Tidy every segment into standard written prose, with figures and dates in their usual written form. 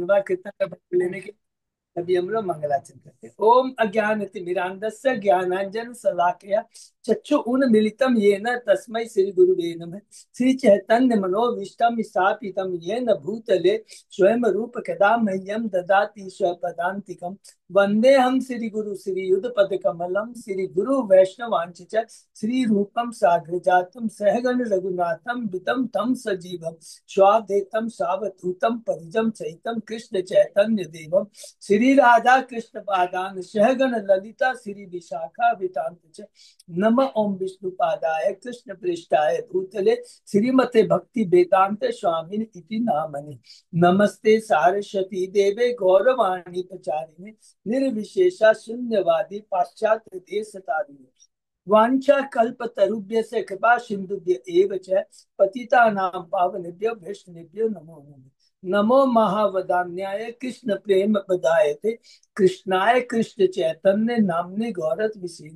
मंगलवार कीर्तन का भक्त लेने के अभी हम लोग मंगलाचरण करते हैं। ओम अज्ञानतिमिरान्धस्य ज्ञानांजन शलाकया चक्षुरुन्मीलितं येन तस्मै श्री गुरुवे नमः। श्री चैतन्य मनोभीष्टं स्थापितं येन भूतले स्वयं रूप कदा मह्यं ददाति स्वपदान्तिकं। वन्देऽहं श्री गुरु श्री युगपद कमलं श्री गुरु वैष्णवांच श्री रूपं साग्रजातं सहगण रघुनाथं वितं तं सजीवं स्वाद्वैतं सावधूतं परिजं सहितं कृष्ण चैतन्य देवं श्री राधा कृष्ण पादान सहगण ललिता श्री विशाखा वितांत नम ओम विष्णु पादाय कृष्ण पृष्ठाय भूतले श्रीमते भक्ति वेदांत स्वामी इति नामने। नमस्ते सारस्वती देवे गौरवाणी प्रचारिणे निर्विशेषा शून्यवादी पाश्चात्य देश तारिणे वांछा कल्पतरुभ्य से कृपा सिंधुभ्य एव च पतितानां पावनेभ्यो वैष्णवेभ्यो नमो नमः। नमो महावदान्याय कृष्ण प्रेम प्रदायते कृष्णाय कृष्ण चैतन्य नामने गौरत विषे।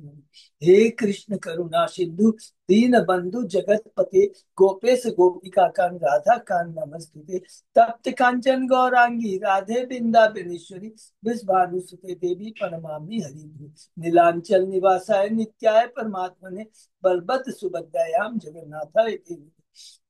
हे कृष्ण करुणा सिंधु दीन बंधु जगत पते गोपेश गोपिका कांत राधा कांत नमस्तुते। तप्त कांचन गौरांगी राधे बिंदाबनेश्वरी विश्वानुसुते देवी प्रणमामि हरि। नीलांचल निवासाय नित्याय परमात्मने बलवत सुभद्रायाम जगन्नाथाय देवी।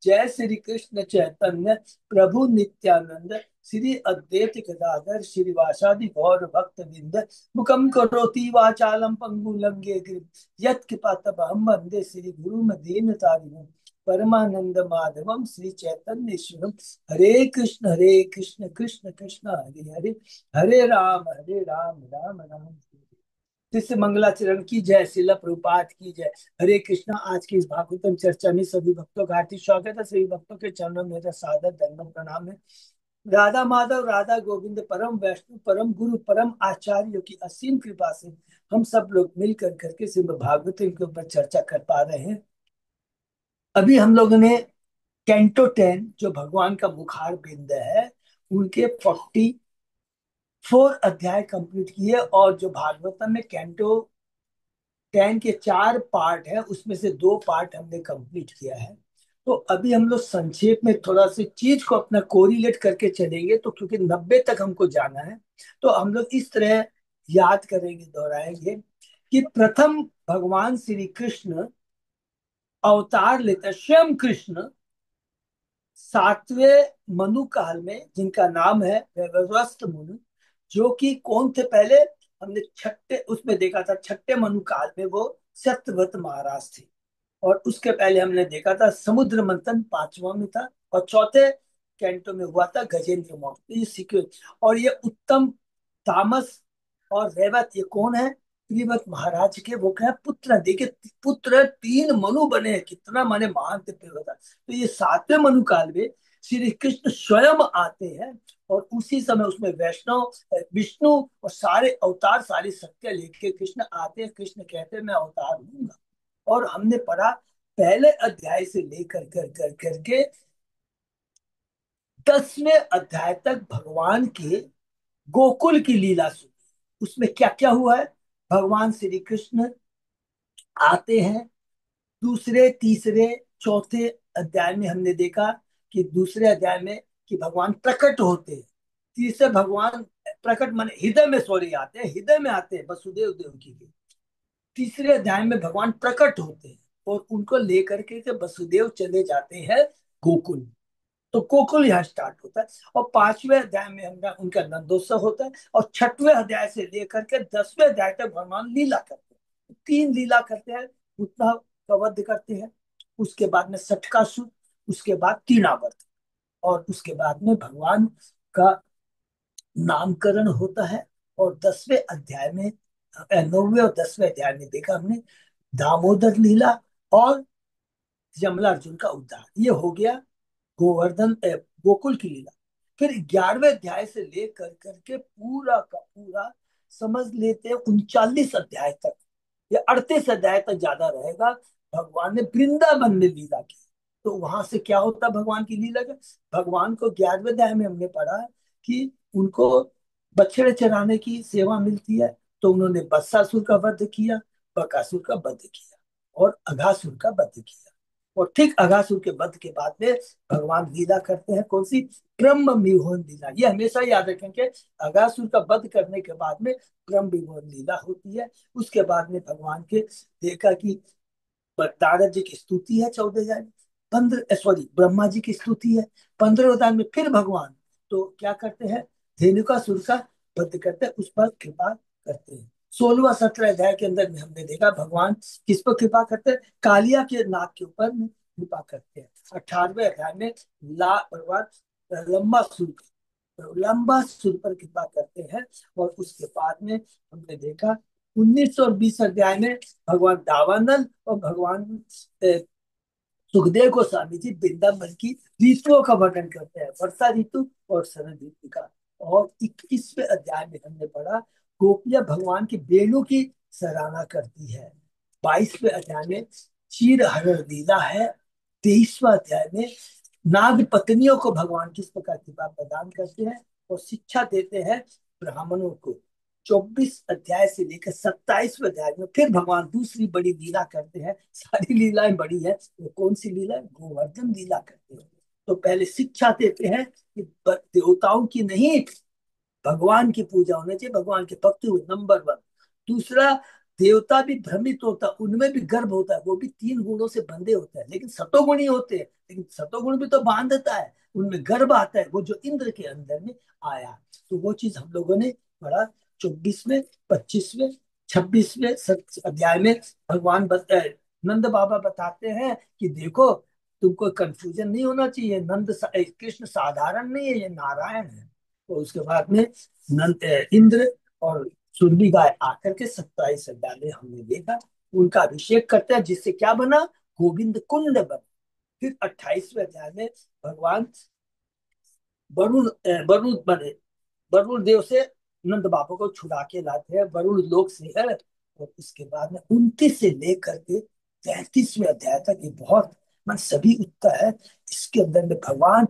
जय श्री कृष्ण चैतन्य प्रभु नित्यानंद श्री अद्वैत गदाधर श्रीवासादि गौर भक्त बिंद मुखम करोति वाचालम पंगु लंघे गिरि यत्कृपातमहं वन्दे श्री गुरु मदीन तारिणं परमानंद माधवम श्री चैतन्येश्वरम। हरे कृष्ण कृष्ण कृष्ण हरे हरे हरे राम राम राम शिष्य मंगलाचरण की जय। शिला प्रभुपाद की जय। हरे कृष्णा। आज की इस भागवतम चर्चा में सभी भक्तों का हार्दिक स्वागत है। सभी भक्तों के चरणों में मेरा सादर दंडवत प्रणाम है। राधा माधव राधा गोविंद परम वैष्णव परम गुरु परम आचार्यों की असीम कृपा से हम सब लोग मिलकर करके श्रीमद् भागवतम के ऊपर चर्चा कर पा रहे हैं। अभी हम लोगों ने कैंटो 10 जो भगवान का मुखार बिंद है उनके 44 अध्याय कंप्लीट किए और जो भागवतम में कैंटो 10 के 4 पार्ट है उसमें से 2 पार्ट हमने कंप्लीट किया है। तो अभी हम लोग संक्षेप में थोड़ा सी चीज को अपना कोरिलेट करके चलेंगे, तो क्योंकि 90 तक हमको जाना है तो हम लोग इस तरह याद करेंगे दोहराएंगे कि प्रथम भगवान श्री कृष्ण अवतार लेते हैं। स्वयं कृष्ण 7वें मनु काल में, जिनका नाम है वैवस्वत मुनि, जो कि कौन थे पहले हमने छठे उसमें देखा था। छठे मनु काल में वो सत्यव्रत महाराज थे और उसके पहले हमने देखा था समुद्र मंथन 5वां में था और चौथे कैंटो में हुआ था गजेंद्र मौर्य। तो ये सीक्वेंस। और ये उत्तम तामस और रेवत ये कौन है? त्रिवत महाराज के वो क्या पुत्र। देखिए पुत्र 3 मनु बने हैं, कितना माने महान थे त्रिवत। तो ये 7वें मनु काल में श्री कृष्ण स्वयं आते हैं और उसी समय उसमें वैष्णव विष्णु और सारे अवतार सारी शक्तियां लेके कृष्ण आते हैं। कृष्ण कहते हैं मैं अवतार लूंगा। और हमने पढ़ा पहले अध्याय से लेकर कर कर करके 10वें अध्याय तक भगवान के गोकुल की लीला सुनी। उसमें क्या क्या हुआ है? भगवान श्री कृष्ण आते हैं। दूसरे तीसरे चौथे अध्याय में हमने देखा कि दूसरे अध्याय में कि भगवान प्रकट होते हैं। तीसरे भगवान प्रकट माने हृदय में, सॉरी, आते हैं, हृदय में आते हैं वसुदेव देवकी के। तीसरे अध्याय में भगवान प्रकट होते हैं और उनको लेकर के वसुदेव चले जाते हैं गोकुल। तो गोकुल यहाँ स्टार्ट होता है। और 5वें अध्याय में हमारा उनका नंदोत्सव होता है और 6वें अध्याय से लेकर के 10वें अध्याय तक भगवान लीला करते हैं। 3 लीला करते हैं। उतना का वध करते हैं, उसके बाद में सटकासुर, उसके बाद तीनावर्त और उसके बाद में भगवान का नामकरण होता है। और 10वें अध्याय में 9वें और 10वें अध्याय में देखा हमने दामोदर लीला और यमलार्जुन का उद्धार। ये हो गया गोवर्धन गोकुल की लीला। फिर 11वें अध्याय से लेकर करके पूरा का पूरा समझ लेते हैं 39 अध्याय तक या 38 अध्याय तक ज्यादा रहेगा। भगवान ने वृंदावन में लीला की। तो वहां से क्या होता भगवान की लीला का? भगवान को 11वें अध्याय में हमने पढ़ा कि उनको बछड़े चराने की सेवा मिलती है। तो उन्होंने बत्सासुर का वध किया, बकासुर का वध किया और अघासुर का वध किया। और ठीक अघासुर के वध के बाद में भगवान लीला करते हैं, कौन सी? ब्रह्म विमोहन लीला। ये हमेशा याद रखें कि अघासुर का वध करने के बाद में ब्रह्म विमोहन लीला होती है। उसके बाद में भगवान के देखा कि नारद जी की स्तुति है 14 में, 15, सॉरी, ब्रह्मा जी की स्तुति है। 15 में फिर भगवान तो क्या करते हैं? धेनुकासुर का वध करते हैं, उस पर कृपा करते हैं। 16 17 के अंदर में हमने देखा भगवान किस पर कृपा करते हैं? कालिया के नाग के ऊपर में कृपा करते हैं। 18वें अध्याय में ला भगवान लंबा सुर लंबा सुर पर कृपा करते हैं। और उसके बाद में हमने देखा 19 और 20 अध्याय में भगवान दावानल और भगवान सुखदेव गोस्वामी जी वृंदावन की ऋतुओं का वर्णन करते हैं, वर्षा ऋतु और शरद ऋतु का। और 21वें अध्याय में हमने पढ़ा गोपियां भगवान की वेणु की सराहना करती है। 22वें अध्याय में चीर हरण लीला है। 23वां अध्याय में नाग पत्नियों को भगवान किस प्रकार कृपा प्रदान करते हैं और शिक्षा देते हैं ब्राह्मणों को। 24 अध्याय से लेकर 27वें अध्याय में फिर भगवान दूसरी बड़ी लीला करते हैं। सारी लीलाएं बड़ी है, वो कौन सी लीला है? गोवर्धन लीला करते हैं। तो पहले शिक्षा देते हैं कि देवताओं की नहीं, भगवान की पूजा होनी चाहिए, भगवान के भक्त हुए, नंबर 1। दूसरा, देवता भी भ्रमित होता है, उनमें भी गर्भ होता है, वो भी 3 गुणों से बंधे होते हैं, लेकिन सतोगुणी होते हैं, लेकिन सतोगुण भी तो बांधता है, उनमें गर्भ आता है, वो जो इंद्र के अंदर में आया। तो वो चीज हम लोगों ने पढ़ा। 24वें, 25वें, 26वें अध्याय में भगवान नंद बाबा बताते हैं कि देखो, तुमको कंफ्यूजन नहीं होना चाहिए, कृष्ण साधारण नहीं है, ये नारायण है। तो उसके बाद में इंद्र और सुरभि गाय आकर के 27 अध्याय में हमने देखा उनका अभिषेक करते हैं, जिससे क्या बना? गोविंद कुंड बना। फिर 28वें अध्याय में भगवान वरुण बने, वरुण देव से नंद बाबा को छुड़ा के लाते हैं, वरुण लोक से है। और उसके बाद में 29 से लेकर के 33वें अध्याय तक ये बहुत मन सभी उठता है। इसके अंदर में भगवान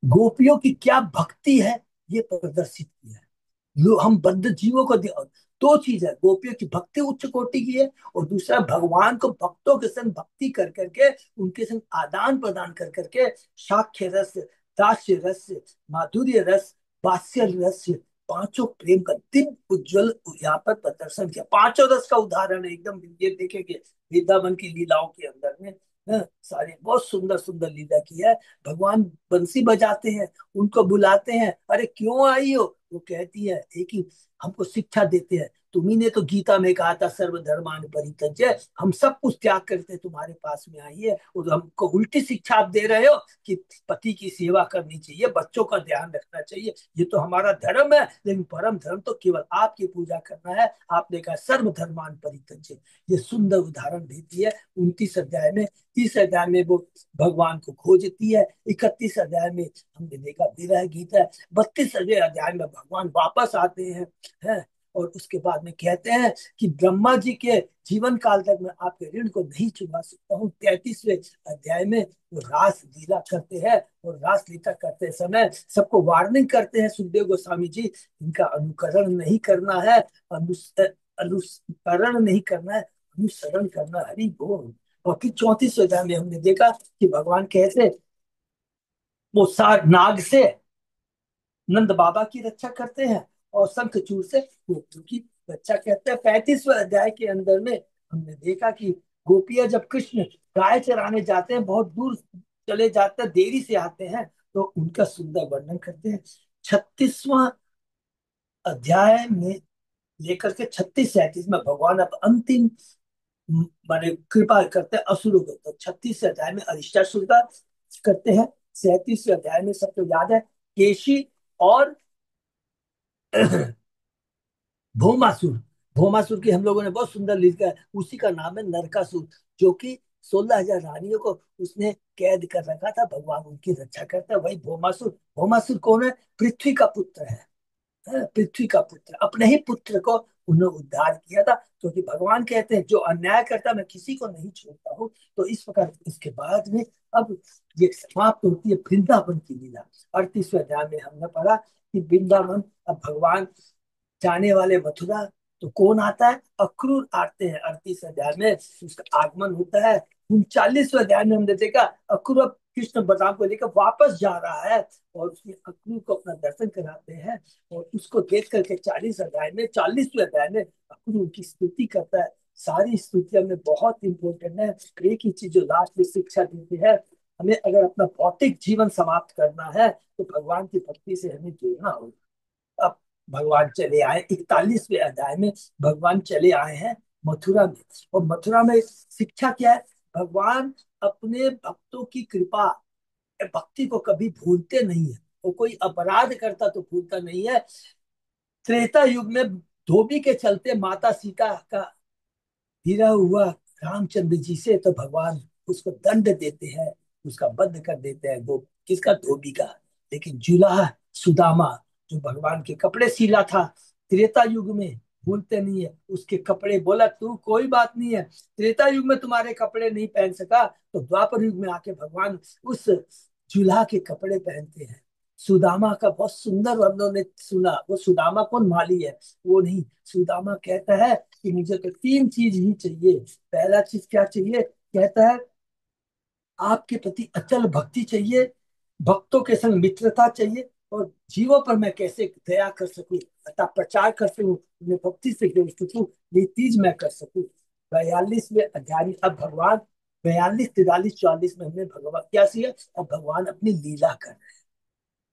गोपियों की क्या भक्ति है ये प्रदर्शित किया है। हम बद्ध जीवों को दो चीज है, गोपियों की भक्ति उच्च कोटि की है, और दूसरा भगवान को भक्तों के संग भक्ति कर करके उनके संग आदान प्रदान कर करके साक्ष्य रस, दास्य रस, माधुर्य रस, वात्स्य रस, पांचों प्रेम का दिव्य उज्जवल यहाँ पर प्रदर्शन किया। पांचों रस का उदाहरण है एकदम, ये देखेंगे वृंदावन की लीलाओं के अंदर में। सारी बहुत सुंदर सुंदर लीला की है। भगवान बंसी बजाते हैं, उनको बुलाते हैं, अरे क्यों आई हो? वो कहती है एक ही, हमको शिक्षा देते हैं, तुम्ही ने तो गीता में कहा था सर्वधर्मान परित्यज्य, हम सब कुछ त्याग करते तुम्हारे पास में आई है, और हमको उल्टी शिक्षा आप दे रहे हो कि पति की सेवा करनी चाहिए, बच्चों का ध्यान रखना चाहिए, ये तो हमारा धर्म है, लेकिन परम धर्म तो केवल आपकी पूजा करना है। आपने कहा सर्वधर्मान परित्यज्य, ये सुंदर उदाहरण देती है 29 अध्याय में। 30 अध्याय में वो भगवान को खोजती है। 31 अध्याय में हमने देखा विरह गीत है। 32वें अध्याय में भगवान वापस आते हैं, हैं। और उसके बाद में कहते हैं कि ब्रह्मा जी के जीवन काल तक मैं आपके ऋण को नहीं चुका सकता हूँ। 33वें अध्याय में वो रास लीला करते हैं, और रास लीला करते समय सबको वार्निंग करते हैं सुखदेव गोस्वामी जी, इनका अनुकरण नहीं करना है, अनुसरण नहीं करना है, अनुसरण करना। हरि बोल। और फिर 34वें अध्याय में हमने देखा कि भगवान कैसे वो सार नाग से नंद बाबा की रक्षा करते हैं, और शंखचूड़ से गोपियों की रक्षा करते हैं। 35वें अध्याय के अंदर में हमने देखा कि गोपियां जब कृष्ण गाय चराने जाते हैं, बहुत दूर चले जाते हैं, देरी से आते हैं, तो उनका सुंदर वर्णन करते हैं। 36वां अध्याय में लेकर के 36 37 में भगवान अब अंतिम माने कृपा करते हैं असुरों को। तो 36 अध्याय में अरिष्टासुर का करते हैं। 37वें अध्याय में सबको याद है केशी और भौमासुर। भौमासुर की हम लोगों ने बहुत सुंदर लिखा है, उसी का नाम है नरकासुर, जो कि 16,000 रानियों को उसने कैद कर रखा था, भगवान उनकी रक्षा करता है, वही भौमासुर। भौमासुर कौन है? पृथ्वी का पुत्र है, पृथ्वी का पुत्र, अपने ही पुत्र को उन्होंने उद्धार किया था, क्योंकि भगवान कहते हैं जो अन्याय करता मैं किसी को नहीं छोड़ता हूँ। तो इस प्रकार इसके बाद में अब ये समाप्त होती है वृंदावन की लीला। 38वें अध्याय में हमने पढ़ा कि वृंदावन अब भगवान जाने वाले मथुरा, तो कौन आता है? अक्रूर आते हैं। 38 अध्याय में उसका आगमन होता है, 39वें अध्याय में हमने देखा अक्रूर कृष्ण बलराम को लेकर वापस जा रहा है, और उसमें अक्रूर को अपना दर्शन कराते हैं, और उसको देख करके 40वें अध्याय में अक्रूर की स्तुति करता है। सारी स्तुतियां में बहुत इंपॉर्टेंट है। एक ही चीज जो लास्ट में शिक्षा देती है, हमें अगर अपना भौतिक जीवन समाप्त करना है तो भगवान की भक्ति से हमें जुड़ना होगा। अब भगवान चले आए 41वें अध्याय में, भगवान चले आए हैं मथुरा में। और मथुरा में शिक्षा क्या है? भगवान अपने भक्तों की कृपा, भक्ति को कभी भूलते नहीं है। वो कोई अपराध करता तो भूलता नहीं है। त्रेता युग में धोबी के चलते माता सीता का गिरा हुआ रामचंद्र जी से तो भगवान उसको दंड देते हैं, उसका वध कर देते हैं। वो किसका? धोबी का। लेकिन जुलाहा सुदामा जो भगवान के कपड़े सीला था त्रेता युग में, भूलते नहीं है उसके कपड़े। बोला तू कोई बात नहीं है, त्रेता युग में तुम्हारे कपड़े नहीं पहन सका तो द्वापर युग में आके भगवान उस जुलाहा के कपड़े पहनते हैं। सुदामा का बहुत सुंदर वर्णन ने सुना। वो सुदामा कौन? माली है वो नहीं। सुदामा कहता है कि मुझे तो तीन चीज ही चाहिए। पहला चीज क्या चाहिए? कहता है आपके प्रति अचल भक्ति चाहिए, भक्तों के संग मित्रता चाहिए, और जीवों पर मैं कैसे दया कर सकूं, अतः प्रचार कर सकूं, उन्हें भक्ति से जोड़ सकूं, ये चीज मैं कर सकूं। 42वें अध्याय में अब भगवान 42, 43, 44 में हमने भगवान क्या किया? अब भगवान अपनी लीला कर रहे हैं।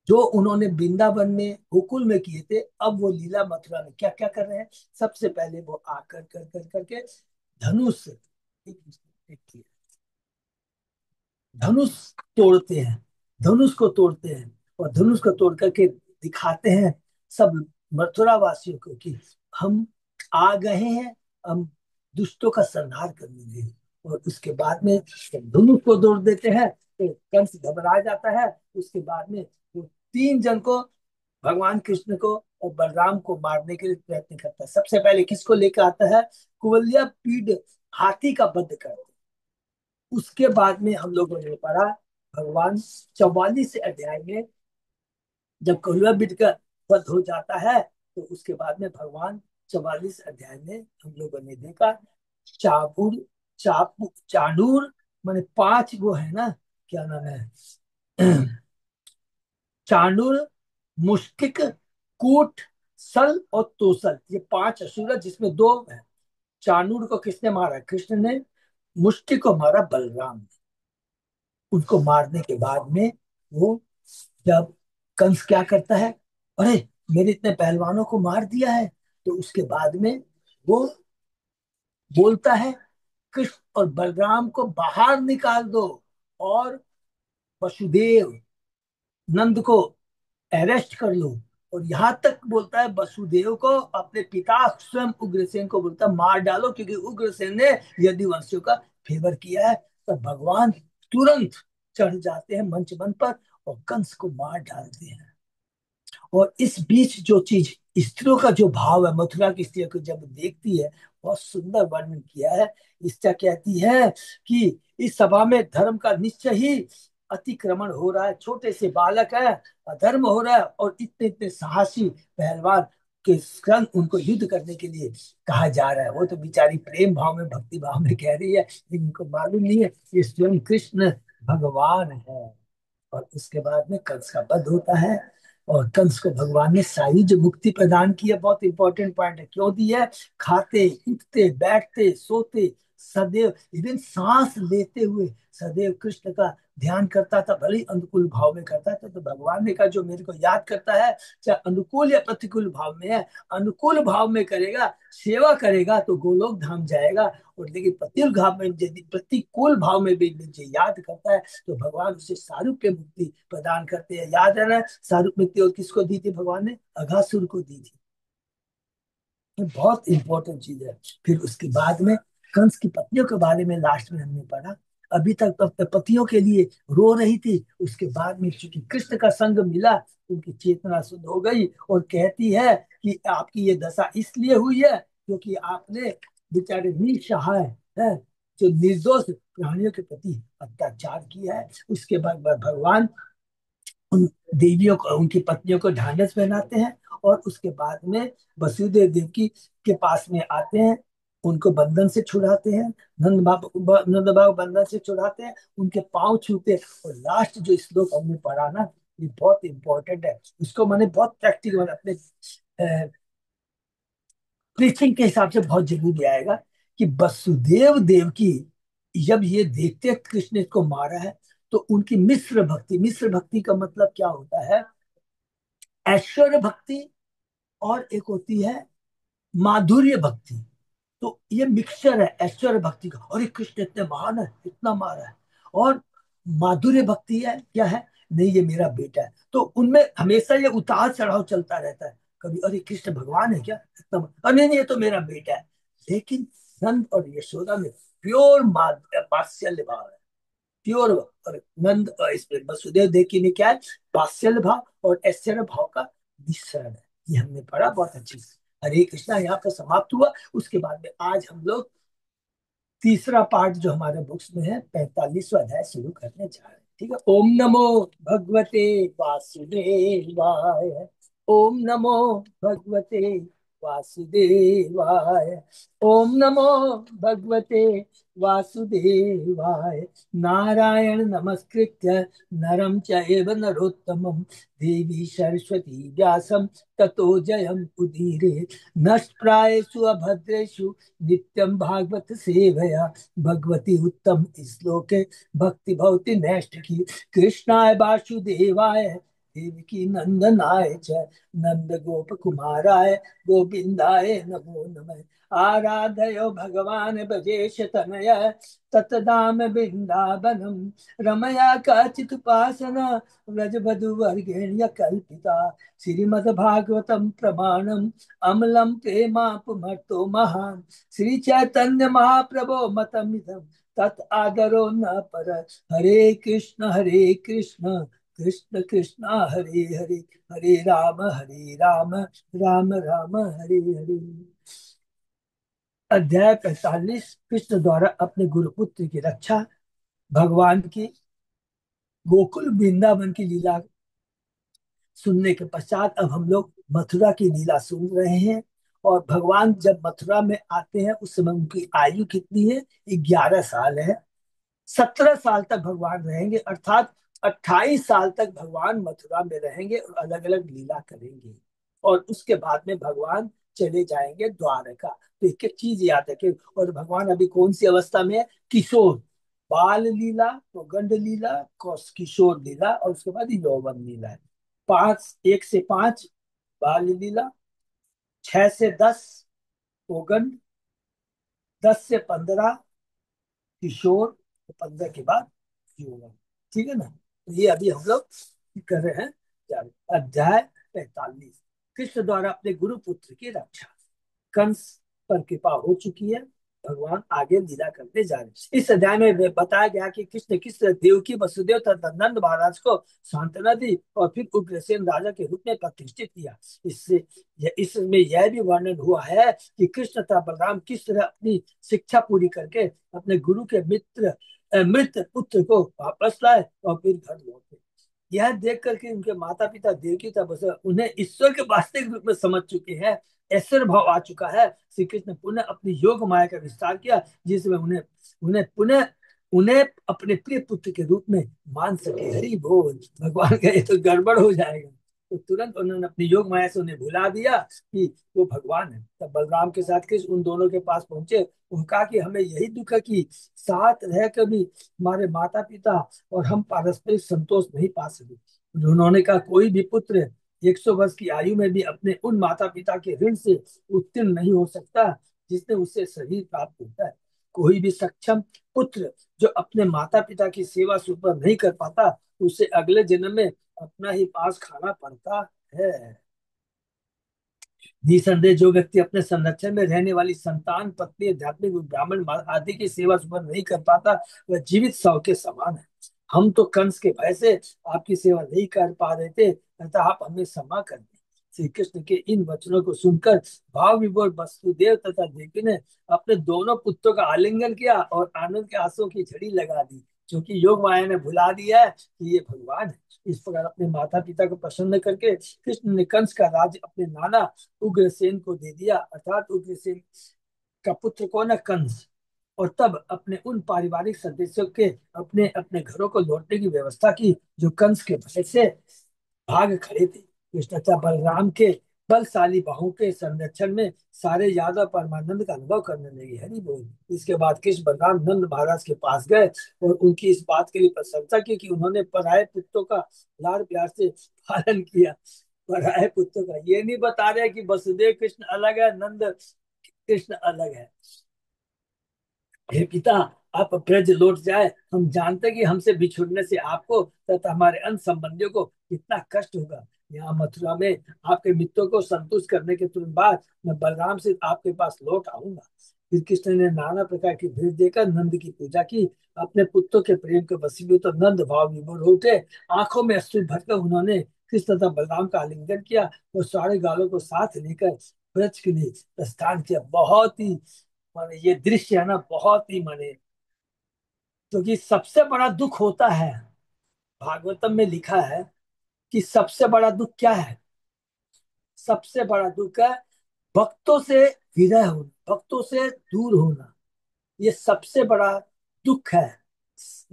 जो उन्होंने वृंदावन में गोकुल में किए थे, अब वो लीला मथुरा में क्या क्या कर रहे हैं। सबसे पहले वो आकर कर कर करके धनुष धनुष तोड़ते हैं, धनुष को तोड़ते हैं, और धनुष को तोड़ करके दिखाते हैं सब मथुरा वासियों को कि हम आ गए हैं, हम दुष्टों का संहार करेंगे। और उसके बाद में जब धनुष को तोड़ देते हैं तो कंस घबरा जाता है। उसके बाद में वो तीन जन को, भगवान कृष्ण को और बलराम को मारने के लिए प्रयत्न करता है। सबसे पहले किसको लेकर आता है? कुवलिया पीड हाथी का वध करता है। उसके बाद में हम लोगों ने पढ़ा भगवान 44 अध्याय में जब कौरवा बिट का वध हो जाता है, तो उसके बाद में भगवान 44 अध्याय में हम लोगों ने देखा चाबुर चापू चाणूर, माने पांच वो है ना, क्या नाम है चाणूर, मुष्टिक, कूट, सल और तोसल, ये पांच असुर है जिसमें दो है। चाणूर को किसने मारा? कृष्ण ने। मुष्टिक को मारा बलराम ने। उनको मारने के बाद में वो, जब कंस क्या करता है, अरे मेरे इतने पहलवानों को मार दिया है, तो उसके बाद में वो बोलता है कृष्ण और बलराम को बाहर निकाल दो, और वसुदेव नंद को अरेस्ट कर लो। और यहाँ तक बोलता है वसुदेव को, अपने पिता स्वयं उग्रसेन को बोलता है मार डालो, क्योंकि उग्रसेन ने यदुवंशियों का फेवर किया है। तो भगवान तुरंत चढ़ जाते हैं मंच बन पर और कंस को मार डालते हैं। और इस बीच जो चीज स्त्रियों का जो भाव है, मथुरा की स्त्रियों को जब देखती है, बहुत सुंदर वर्णन किया है। स्त्रियां कहती है कि इस सभा में धर्म का निश्चय ही अतिक्रमण हो रहा है, छोटे से बालक है, अधर्म हो रहा है, और इतने इतने साहसी पहलवान के संग उनको युद्ध करने के लिए कहा जा रहा है। वो तो बेचारी प्रेम भाव में, भक्ति भाव में कह रही है, लेकिन इनको मालूम नहीं है ये स्वयं कृष्ण भगवान है। और उसके बाद में कंस का वध होता है, और कंस को भगवान ने सारी जो मुक्ति प्रदान की है, बहुत इंपॉर्टेंट पॉइंट है, क्यों दी है? खाते उठते बैठते सोते सदैव, इवन सांस लेते हुए सदैव कृष्ण का ध्यान करता था, भले ही अनुकूल भाव में करता था। तो भगवान ने कहा जो मेरे को याद करता है, चाहे अनुकूल या प्रतिकूल भाव में है, अनुकूल भाव में करेगा, सेवा करेगा तो गोलोक धाम जाएगा। और लेकिन प्रतिकूल भाव में, यदि प्रतिकूल भाव में भी मुझे याद करता है तो भगवान उसे सारूप्य मुक्ति प्रदान करते हैं। याद है ना, सारूप्य मुक्ति और किसको दी थी? भगवान ने अघासुर को दी थी। ये बहुत इंपॉर्टेंट चीज है। फिर उसके बाद में कंस की पत्नियों के बारे में लास्ट में हमने पढ़ा। अभी तक तो अपने पतियों के लिए रो रही थी, उसके बाद में चूंकि कृष्ण का संग मिला, उनकी चेतना शुद्ध हो गई, और कहती है कि आपकी ये दशा इसलिए हुई है क्योंकि आपने बेचारे निसहाय है, जो निर्दोष प्राणियों के प्रति अत्याचार किया है। उसके बाद भगवान उन देवियों को, उनकी पत्नियों को ढांढस पहनाते हैं, और उसके बाद में वसुदेव देवकी के पास में आते हैं। उनको बंधन से छुड़ाते हैं, नंद बाबा बंधन से छुड़ाते हैं, उनके पांव छूते हैं। और लास्ट जो श्लोक हमने पढ़ा ना, ये बहुत इंपॉर्टेंट है। इसको मैंने बहुत प्रैक्टिकल अपने प्रीचिंग के हिसाब से बहुत जरूरी आएगा कि वसुदेव देवकी जब ये देखते हैं कृष्ण ने इसको मारा है, तो उनकी मिश्र भक्ति, मिश्र भक्ति का मतलब क्या होता है, ऐश्वर्य भक्ति और एक होती है माधुर्य भक्ति। तो ये मिक्सचर है ऐश्वर्य भक्ति का, और ये कृष्ण इतने महान है, इतना मारा है। और माधुर्य भक्ति है क्या है, नहीं ये मेरा बेटा है। तो उनमें हमेशा ये उतार चढ़ाव चलता रहता है। कभी अरे कृष्ण भगवान है क्या इतना, अरे नहीं नहीं, ये तो मेरा बेटा है। लेकिन नंद और यशोदा में प्योर वात्सल्य भाव है, प्योर। और नंद इसमें वसुदेव देवकी में क्या है, वात्सल्य भाव और ऐश्वर्य भाव का मिश्रण है। ये हमने पढ़ा बहुत अच्छी से। हरे कृष्णा यहाँ पर समाप्त हुआ। उसके बाद में आज हम लोग तीसरा पार्ट जो हमारे बुक्स में है 45वां अध्याय शुरू करने जा रहे हैं। ठीक है, ओम नमो भगवते वासुदेवाय। ओम नमो भगवते वासुदेवाय। ओम नमो भगवते वासुदेवाय। नारायण नमस्कृत्य नरं चैव नरोत्तमं देवी सरस्वती व्यासं ततो जयम् उदीरये। नष्टप्रायेषु अभद्रेषु नित्यं भागवत सेवया भगवती उत्तम श्लोके भक्ति भवति नैष्ठ की। कृष्णाय वासुदेवाय देवकी नंदनाय च नंद गोप कुमाराय गोविंदाय नमो नमः। आराधयो भगवान ब्रजेश तनय ततदाम बिंदावनम रमया काचित उपासना व्रजवधूवर्गेण्य कल्पिता। श्रीमद्भागवतम प्रमाणम अमलम प्रेमापुमर्तो महान। श्री चैतन्य महाप्रभो मतमिदं तत् आदरो न पर। हरे कृष्ण कृष्ण कृष्ण हरे हरे, हरे राम राम राम हरे हरे। अध्याय 45, कृष्ण द्वारा अपने गुरुपुत्र की रक्षा। भगवान की गोकुल वृंदावन की लीला सुनने के पश्चात अब हम लोग मथुरा की लीला सुन रहे हैं। और भगवान जब मथुरा में आते हैं उस समय उनकी आयु कितनी है, 11 साल है। 17 साल तक भगवान रहेंगे, अर्थात 28 साल तक भगवान मथुरा में रहेंगे और अलग अलग लीला करेंगे। और उसके बाद में भगवान चले जाएंगे द्वारका। तो एक एक चीज याद रखें। और भगवान अभी कौन सी अवस्था में है, किशोर। बाल लीला, तो गंड लीला, किशोर लीला, और उसके बाद यौवन लीला है। 1 से 5 बाल लीला, 6 से 10 कोगंड, 10 से 15 किशोर, 15 के बाद यौवन। ठीक है ना। तो ये अभी हम लोग कर रहे हैं जारी। अध्याय 45, कृष्ण द्वारा अपने गुरु पुत्र की रक्षा। कंस पर कृपा हो चुकी है, भगवान आगे लीला करते जा रहे हैं। इस अध्याय में बताया गया कि कृष्ण किस तरह देवकी वसुदेव तथा नंद महाराज को सांत्वना दी और फिर उग्रसेन राजा के रूप में प्रतिष्ठित किया। इससे इसमें यह भी वर्णन हुआ है कि कृष्ण तथा बलराम किस तरह अपनी शिक्षा पूरी करके अपने गुरु के मृत पुत्र को वापस लाए और फिर घर लौटे। यह देख करके उनके माता पिता देवकी तथा उन्हें ईश्वर के वास्तविक रूप में समझ चुके हैं, ऐश्वर्य भाव आ चुका है। श्री कृष्ण पुनः अपनी योग माया का विस्तार किया, जिसमें उन्हें उन्हें पुनः उन्हें अपने प्रिय पुत्र के रूप में मान सके। हरि बोल। भगवान का ये तो गड़बड़ हो जाएगा। तो तुरंत उन्होंने अपनी योग माया से उन्हें भुला दिया कि वो भगवान है। तब बलराम के साथ कृष्ण उन दोनों के पास पहुंचे। उन्होंने कहा कि हमें यही दुख है कि साथ रह कर भी हमारे माता पिता और हम पारस्परिक संतोष नहीं पा सके। उन्होंने कहा कोई भी पुत्र 100 वर्ष की आयु में भी अपने उन माता पिता के ऋण से उत्तीर्ण नहीं हो सकता जिसने उससे शरीर प्राप्त होता है। कोई भी सक्षम पुत्र जो अपने माता पिता की सेवा सुपर नहीं कर पाता, उसे अगले जन्म में अपना ही पास खाना पड़ता है। निसंदेह जो व्यक्ति अपने संरक्षण में रहने वाली संतान, पत्नी, आध्यात्मिक ब्राह्मण आदि की सेवा सुपर नहीं कर पाता, वह जीवित शव के समान है। हम तो कंस के भय से आपकी सेवा नहीं कर पा रहे थे, अतः आप हमें क्षमा कर दें। श्री कृष्ण के इन वचनों को सुनकर भाव विभोर वसुदेव तथा देवकी ने अपने दोनों पुत्रों का आलिंगन किया और आनंद के आंसुओं की झड़ी लगा दी, क्योंकि योग माया ने भुला दिया है कि ये भगवान है। इस प्रकार अपने माता पिता को प्रसन्न करके कृष्ण ने कंस का राज्य अपने नाना उग्रसेन को दे दिया, अर्थात उग्रसेन का पुत्र कौन है? कंस। और तब अपने उन पारिवारिक सदस्यों के अपने अपने घरों को लौटने की व्यवस्था की जो कंस के भय से भाग खड़े थे। कृष्ण तथा बलराम के बलशाली बाहु के संरक्षण में सारे यादव परमानंद का अनुभव करने लगे। हरि बोल। इसके बाद कृष्ण बलराम नंद महाराज के पास गए और उनकी इस बात के लिए प्रशंसा की कि उन्होंने पराये पुत्रों का लाड़ प्यार से पालन किया। पराये पुत्रों का, ये नहीं बता रहे कि वसुदेव कृष्ण अलग है, नंद कृष्ण अलग है। हे पिता, आप ब्रज लौट जाए। हम जानते हैं कि हमसे बिछुड़ने से आपको तथा हमारे अन्य संबंधियों को कितना कष्ट होगा। यहाँ मथुरा में आपके मित्रों को संतुष्ट करने के तुरंत बाद मैं बलराम से आपके पास लौट आऊंगा। फिर कृष्ण ने नाना प्रकार की भेंट देकर नंद की पूजा की। अपने पुत्रों के प्रेम के वशीभूत तो नंद भाव विभोर हो उठे। आंखों में अश्रु भरकर उन्होंने कृष्ण तथा बलराम का आलिंगन किया और सारे गालों को साथ लेकर ब्रज के लिए प्रस्थान किया। बहुत ही माने ये दृश्य है ना, बहुत ही माने, क्योंकि सबसे बड़ा दुख होता है, भागवतम में लिखा है कि सबसे बड़ा दुख क्या है? सबसे बड़ा दुख है भक्तों से विरह होना, भक्तों से दूर होना। ये सबसे बड़ा दुख है।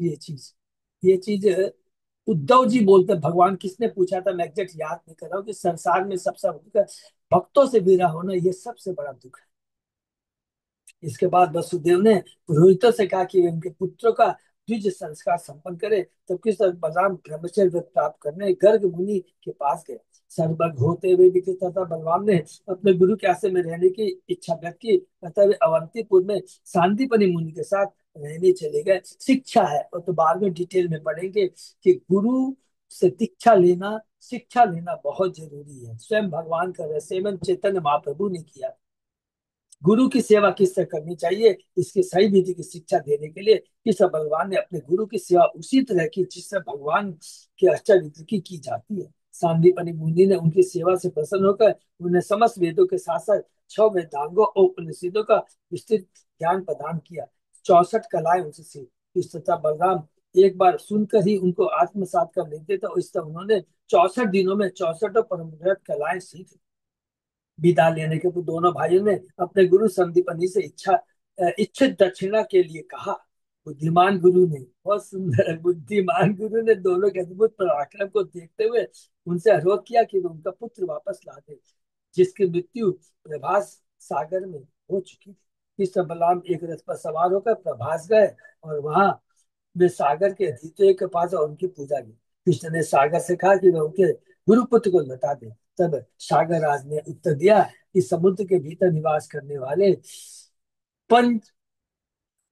ये चीज ये चीज उद्धव जी बोलते हैं, भगवान किसने पूछा था, मैं एग्जैक्ट याद नहीं कर रहा हूँ, कि संसार में सबसे बड़ा दुख है भक्तों से विरह होना, ये सबसे बड़ा दुख है। इसके बाद वसुदेव ने पुरोहितों से कहा कि वे उनके पुत्रों का द्विज संस्कार संपन्न करे। तब किस बलराम ब्रह्मचर्य व्रत प्राप्त करने गर्ग मुनि के पास गए। सर्वज्ञ होते हुए भी किस तथा बलराम ने अपने गुरु के आश्रम में रहने की इच्छा व्यक्त की। अतः वे अवंतीपुर में सांदीपनि मुनि के साथ रहने चले गए। शिक्षा है, और तो बाद में डिटेल में पढ़ेंगे कि गुरु से दीक्षा लेना, शिक्षा लेना बहुत जरूरी है। स्वयं भगवान का रह सेवन चैतन्य महाप्रभु ने किया। गुरु की सेवा किस तरह करनी चाहिए, इसकी सही विधि की शिक्षा देने के लिए कृष्ण भगवान ने अपने गुरु की सेवा उसी तरह की जिससे भगवान की अष्टाविधि की जाती है। सांदीपनि मुनि ने उनकी सेवा से प्रसन्न होकर उन्हें समस्त वेदों के साथ साथ 6 वेदांगों और उपनिषदों का विस्तृत ज्ञान प्रदान किया। 64 कलाएं उनसे सीखी। कृष्ण तथा बलराम एक बार सुनकर ही उनको आत्मसात कर लेते थे, और इस तरह उन्होंने 64 दिनों में 64 परमपरागत कलाएं सीख। विदा लेने के बाद दोनों भाइयों ने अपने गुरु संदीपनी से इच्छित दक्षिणा के लिए कहा। बुद्धिमान गुरु ने, बहुत सुंदर बुद्धिमान गुरु ने दोनों के अद्भुत पराक्रम को देखते हुए उनसे अनुरोध किया कि वे उनका पुत्र वापस ला दे, जिसकी मृत्यु प्रभास सागर में हो चुकी थी। इस समय बलराम एक रथ पर सवार होकर प्रभास गए और वहां वे सागर के अधिदेव के पास और उनकी पूजा की। कृष्ण ने सागर से कहा कि वह उनके गुरुपुत्र को लौटा दे। तब सागर राज ने उत्तर दिया कि समुद्र के भीतर निवास करने वाले पंच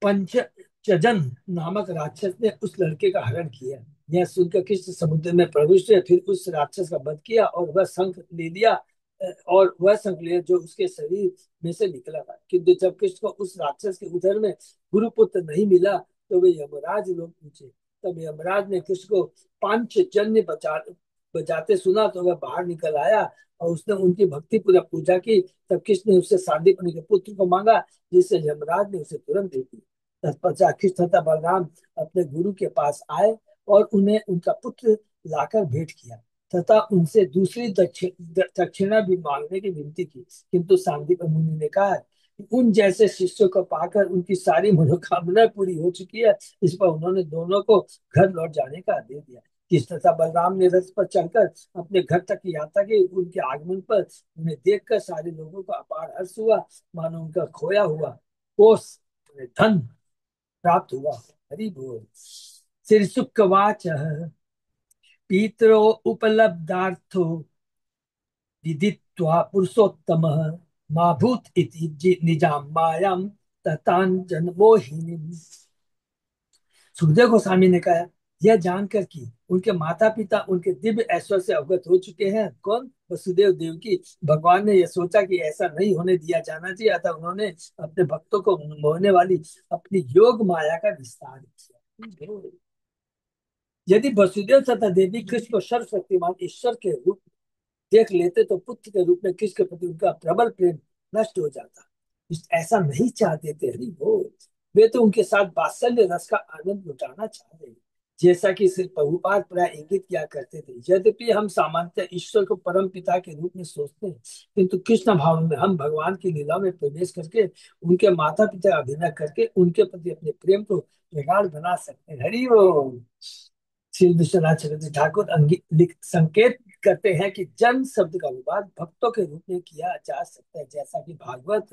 पंचजन नामक राक्षस ने उस लड़के का हरण किया। यह सुनकर कृष्ण समुद्र में प्रविष्ट हुए, फिर उस राक्षस का वध किया और वह शंख ले लिया, और वह शंख लिया जो उसके शरीर में से निकला था। किंतु जब कृष्ण को उस राक्षस के उदर में गुरुपुत्र नहीं मिला तो वे यमराज लोग पूछे। तब यमराज ने कृष्ण को पांचजन्य बजाते सुना तो वह बाहर निकल आया और उसने उनकी भक्ति पूर्वक पूजा की। तब कृष्ण ने उससे सांदीपनि के पुत्र को मांगा, जिससे यमराज ने उसे तुरंत दे दिया। तत्पश्चात कृष्ण तथा बलराम अपने गुरु के पास आए और उन्हें उनका पुत्र लाकर भेंट किया तथा उनसे दूसरी दक्षिणा भी मांगने की विनती की। किंतु सांदीपनि मुनि ने कहा कि उन जैसे शिष्यों को पाकर उनकी सारी मनोकामना पूरी हो चुकी है। इस पर उन्होंने दोनों को घर लौट जाने का आदेश दिया। कृष्ण तथा बलराम ने रथ पर चढ़कर अपने घर तक की यात्रा की। उनके आगमन पर उन्हें देखकर सारे लोगों को अपार हर्ष हुआ, मानो उनका खोया हुआ कोष धन प्राप्त हुआ। हरि बोल। श्री शुकवाच पितरो उपलब्धार्थो विदित्वा पुरुषोत्तम मा भूत इति निजाम मायां ततांजन मोहिनी। सुखदेव गोस्वामी ने कहा, यह जानकर कि उनके माता पिता उनके दिव्य ऐश्वर्य से अवगत हो चुके हैं, कौन? वसुदेव देवकी। भगवान ने यह सोचा कि ऐसा नहीं होने दिया जाना चाहिए, अतः उन्होंने अपने भक्तों को मोहने वाली अपनी योग माया का विस्तार किया। यदि वसुदेव तथा देवी कृष्ण को सर्वशक्तिमान ईश्वर के रूप देख लेते तो पुत्र के रूप में कृष्ण के प्रति उनका प्रबल प्रेम नष्ट हो जाता। ऐसा नहीं चाहते थे। हरि बोल। वे तो उनके साथ वात्सल्य रस का आनंद लुटाना चाह रहे। जैसा कि श्री प्रभुपाद प्राय इंगित किया करते थे। यद्यपि हम सामान्यतः ईश्वर को परम पिता के रूप में सोचते हैं, किंतु कृष्ण भाव में हम भगवान की लीला में प्रवेश करके उनके माता पिता का अभिनय करके उनके प्रति अपने प्रेम को प्रगाढ़ बना सकते हैं। हरि ओम। श्री विश्वनाथ चक्रवर्ती ठाकुर संकेत करते हैं कि जन शब्द का अनुवाद भक्तों के रूप में किया जा सकता है, जैसा कि भागवत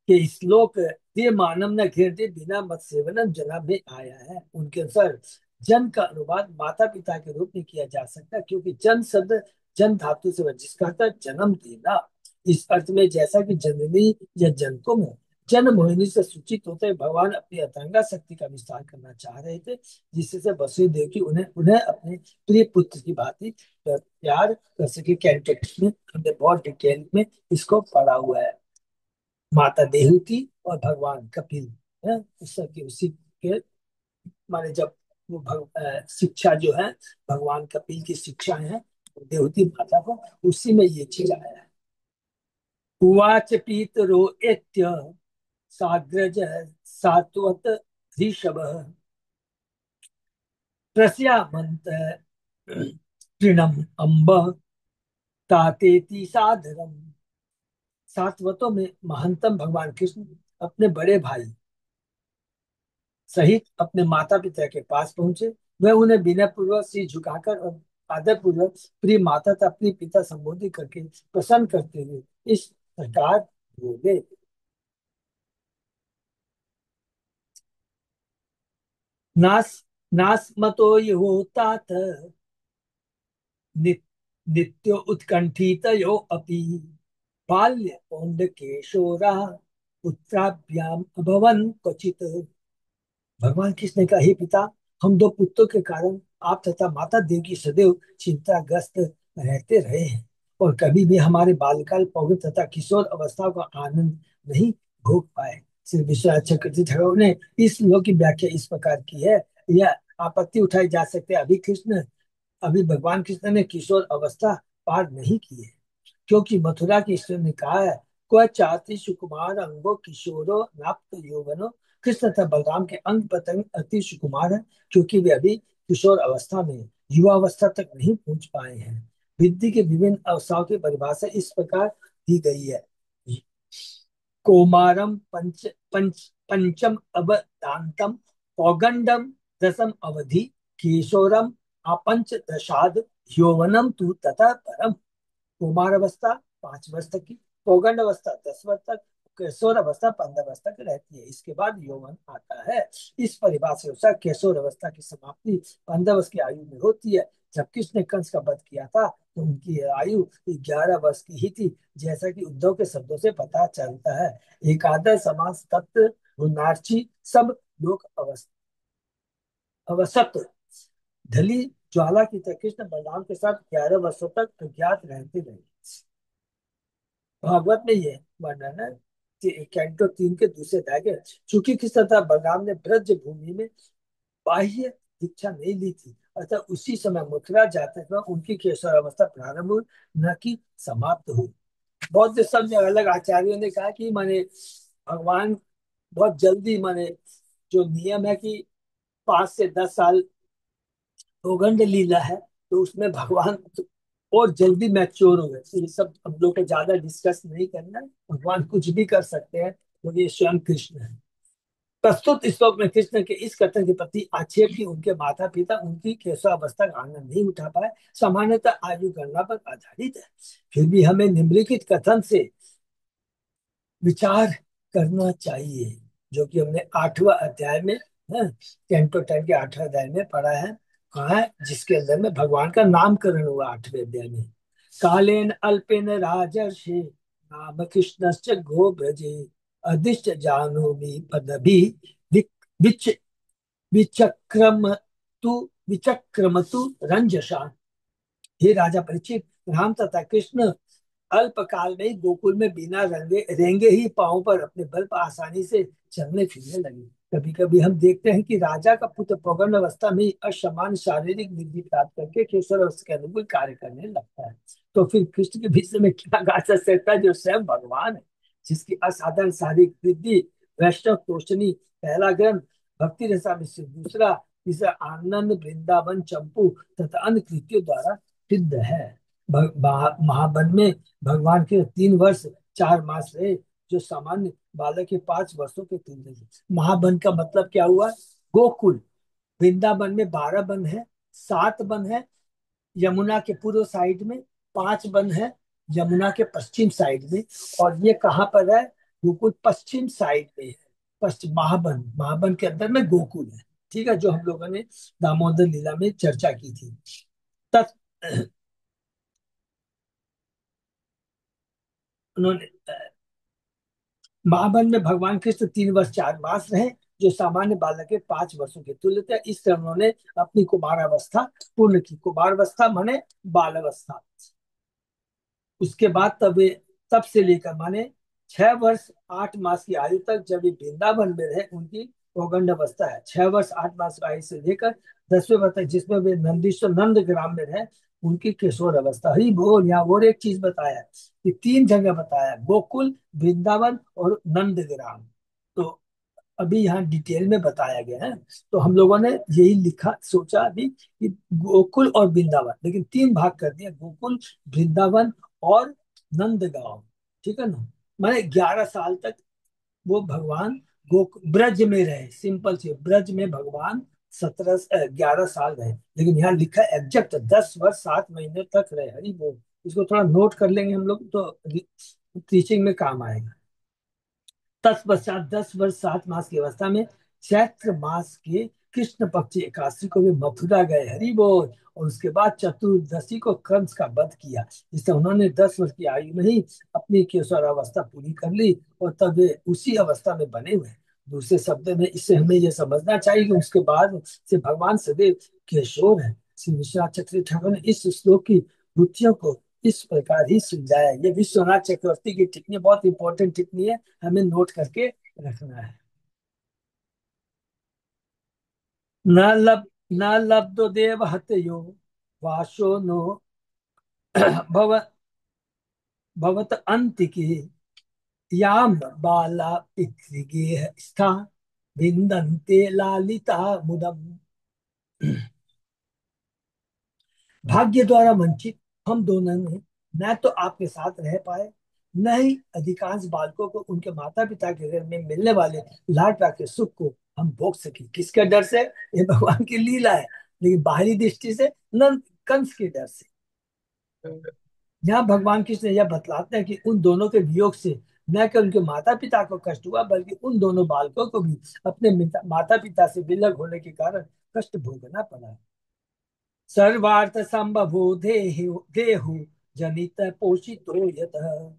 के श्लोक ये मानव न घृणते बिना मत सेवनम जना में आया है, उनके अनुसार जन का अनुवाद माता पिता के रूप में किया जा सकता है, क्योंकि जन शब्द जन धातु से बना, जिसका अर्थ है जन्म देना। इस अर्थ में जैसा कि जननी या जनकों में जन्म मोहिनी से सूचित होते हैं, भगवान अपनी अतरंगा शक्ति का विस्तार करना चाह रहे थे, जिससे वसुदेव की उन्हें उन्हें अपने प्रिय पुत्र की भांति प्यार कर सके। कैंटेक्ट में हमने बहुत डिटेल में इसको पढ़ा हुआ है। माता देहूती और भगवान कपिल है, उसी के माने जब वो शिक्षा जो है, भगवान कपिल की शिक्षा है देवती माता को, उसी में ये चीज आया है। उवाच पीतरो एत्य साग्रज सात्वत ऋषभ प्रस्यामंत तृणम अम्ब तातेति सादरम। सात्वतों में महंतम भगवान कृष्ण अपने बड़े भाई सहित अपने माता पिता के पास पहुंचे। वह उन्हें विनय पूर्वक सिर झुकाकर और आदर पूर्वक प्रिय माता तथा प्रिय पिता संबोधित करके प्रसन्न करते हुए इस प्रकार बोले। नास नास मतो योतात नित्यो उत्कंठितयो अपि बाल्य पौंड केशोरा पुत्राभ्याम अभवन क्वचित। भगवान कृष्ण ने कहा, हे पिता, हम दो पुत्रों के कारण आप तथा माता देव की सदैव चिंताग्रस्त रहते रहे हैं, और कभी भी हमारे बालकाल पौगंड तथा किशोर अवस्था का आनंद नहीं भोग पाए। श्री विश्वनाथ चक्रवर्ती ठाकुर ने इस श्लोक की व्याख्या इस प्रकार की है। यह आपत्ति उठाई जा सकती है, अभी भगवान कृष्ण ने किशोर अवस्था पार नहीं की है, क्योंकि मथुरा की ईश्वर ने कहा है, क्व चाति सुकुमार अंगो किशोरो नाप्त यौवनो। कृष्ण तथा बलराम के अंग प्रत्यंग अति सुकुमार है, क्योंकि वे अभी किशोर अवस्था में युवा अवस्था तक नहीं पहुंच पाए हैं। विद्धि के विभिन्न अवस्थाओं की परिभाषा इस प्रकार दी गई है। कौमारम पंचम अवदान्तम पौगंडम दशम अवधि किशोरम अपंच दशाद यौवनम तु तथा परम। कुमार अवस्था 5 वर्ष तक की, पौगंड अवस्था 10 वर्ष तक, किशोर अवस्था 15 वर्ष तक रहती है। इसके बाद यौवन आता है। इस परिभाषा के अनुसार किशोर अवस्था की समाप्ति 15 वर्ष की आयु में होती है। जब कृष्ण ने कंस का वध किया था तो उनकी आयु 11 वर्ष की ही थी, जैसा कि उद्धव के शब्दों से पता चलता है। एकादश समास तत्व गुणार्ची सब लोग अवसत ढली ज्वाला की तरह कृष्ण बलराम के साथ 11 वर्षों तक अज्ञात रहते रहे। भागवत में ये वर्णन है। कैंटो 3 के दूसरे अध्याय के, चूंकि कृष्ण तथा बलराम ने ब्रज भूमि में बाह्य दीक्षा नहीं ली थी, अतः उसी समय मथुरा जाते समय उनकी केशर अवस्था प्रारंभ हुई, न कि समाप्त हुई। बौद्ध सब अलग आचार्यों ने कहा कि माने भगवान बहुत जल्दी, माने जो नियम है कि 5 से 10 साल सौगंध लीला है, तो उसमें भगवान और जल्दी मैच्योर हो गए। तो ये सब हम लोग को ज्यादा डिस्कस नहीं करना है। भगवान कुछ भी कर सकते हैं, क्योंकि ये स्वयं कृष्ण है। प्रस्तुत श्लोक में कृष्ण के इस कथन के प्रति आक्षेप की उनके माता पिता उनकी केशवावस्था का आनंद नहीं उठा पाए, सामान्यतः आयु गणना पर आधारित है। फिर भी हमें निम्नलिखित कथन से विचार करना चाहिए, जो कि हमने 8वां अध्याय में है, कैंटो 10 के 8वें अध्याय में पढ़ा है। कहा है, जिसके अंदर में भगवान का नामकरण हुआ 8वें अध्याय में। कालेन अल्पेन राजर्षि नाम कृष्णश्च गो ब्रजे अधिष्ठ जानोमि पदभि विच विचक्रम विचक्रमतु रंजसा। हे राजा परीक्षित, राम तथा कृष्ण अल्पकाल में ही गोकुल में बिना रंगे रेंगे ही पांव पर अपने बल पर आसानी से चलने फिरने लगे। कभी कभी हम देखते हैं कि राजा का पुत्र प्रौढ़ अवस्था में ही असामान्य शारीरिक वृद्धि प्राप्त करके किशोर अवस्था के अनुकूल कार्य करने लगता है। तो फिर कृष्ण के विषय में क्या कहा जा सकता है, जो स्वयं भगवान है, जिसकी असाधारण शारीरिक वृद्धि। वैष्णव तोषणी पहला ग्रंथ, भक्ति रसा दूसरा, इसे आनंद वृंदावन चंपू तथा अन्य कृतियों द्वारा सिद्ध है। महावन में भगवान के 3 वर्ष 4 मास रहे, जो सामान्य बालक के 5 वर्षों के तुल्य है। महावन का मतलब क्या हुआ? गोकुल। वृंदावन में 12 वन है, 7 वन है यमुना के पूर्व साइड में, 5 वन है यमुना के पश्चिम साइड में। और ये कहाँ पर है? गोकुल पश्चिम साइड में है। पश्चिम महावन, महावन के अंदर में गोकुल है। ठीक है, जो हम लोगों ने दामोदर लीला में चर्चा की थी। तब उन्होंने महावन में भगवान कृष्ण 3 वर्ष 4 मास रहे, जो सामान्य बालक के 5 वर्षों के तुल्य थे। इस तरह उन्होंने अपनी कुमारावस्था पूर्ण की। कुमारावस्था माने बाल अवस्था। उसके बाद तब से लेकर माने 6 वर्ष 8 मास की आयु तक जब ये वृंदावन में रहे, उनकी पौगंड अवस्था है। 6 वर्ष 8 मास की आयु से लेकर 10वें वर्ष तक, जिसमें वे नंदीश्वर नंद ग्राम में रहे, उनकी किशोर अवस्था। हरी बोल। यहाँ और एक चीज बताया है कि 3 जगह बताया है, गोकुल, वृंदावन और नंद ग्राम। तो अभी यहाँ डिटेल में बताया गया है। तो हम लोगों ने यही लिखा, सोचा अभी कि गोकुल और वृंदावन, लेकिन 3 भाग कर दिया, गोकुल, वृंदावन और नंदगांव। ठीक है ना? मैंने 11 साल तक वो भगवान गो ब्रज में रहे। सिंपल से ब्रज में भगवान 11 साल रहे, लेकिन यहाँ लिखा है एग्जैक्ट 10 वर्ष 7 महीने तक रहे। हरी बोल। इसको थोड़ा नोट कर लेंगे हम लोग तो टीचिंग में काम आएगा। तत्पश्चात 10 वर्ष 7 मास की अवस्था में चैत्र मास के कृष्ण पक्ष एकादशी को वे मथुरा गए। हरि बोल। और उसके बाद चतुर्दशी को कंस का वध किया। जिससे उन्होंने 10 वर्ष की आयु में ही अपनी किशोरावस्था पूरी कर ली, और तब वे उसी अवस्था में बने हुए हैं। दूसरे शब्द में इससे हमें यह समझना चाहिए कि उसके बाद से भगवान सदैव किशोर है। श्री विश्वनाथ चक्रवर्ती ठाकुर ने इस श्लोक की रुचियों को इस प्रकार ही सुलझाया। ये विश्वनाथ चक्रवर्ती की टिप्पणी बहुत इंपॉर्टेंट टिप्पणी है, हमें नोट करके रखना है। न लब न लब्धो देव हतयो वाशो नो भव भवत अंतिके याम बाला पितृगेह स्था विन्दन्ते लालिता मुदम। भाग्य द्वारा वंचित हम दोनों ने न तो आपके साथ रह पाए, न ही अधिकांश बालकों को उनके माता पिता के घर में मिलने वाले लाड प्यार के सुख को हम भोग सके। किसके डर से? ये भगवान की लीला है, लेकिन बाहरी दृष्टि से न कंस के डर से। यहाँ भगवान कृष्ण यह बतलाते हैं कि उन दोनों के वियोग से न केवल उनके माता पिता को कष्ट हुआ, बल्कि उन दोनों बालकों को भी अपने माता पिता से विलग होने के कारण कष्ट भोगना पड़ा। सर्वार्थ संभवो देहु जनित पोषितो यतः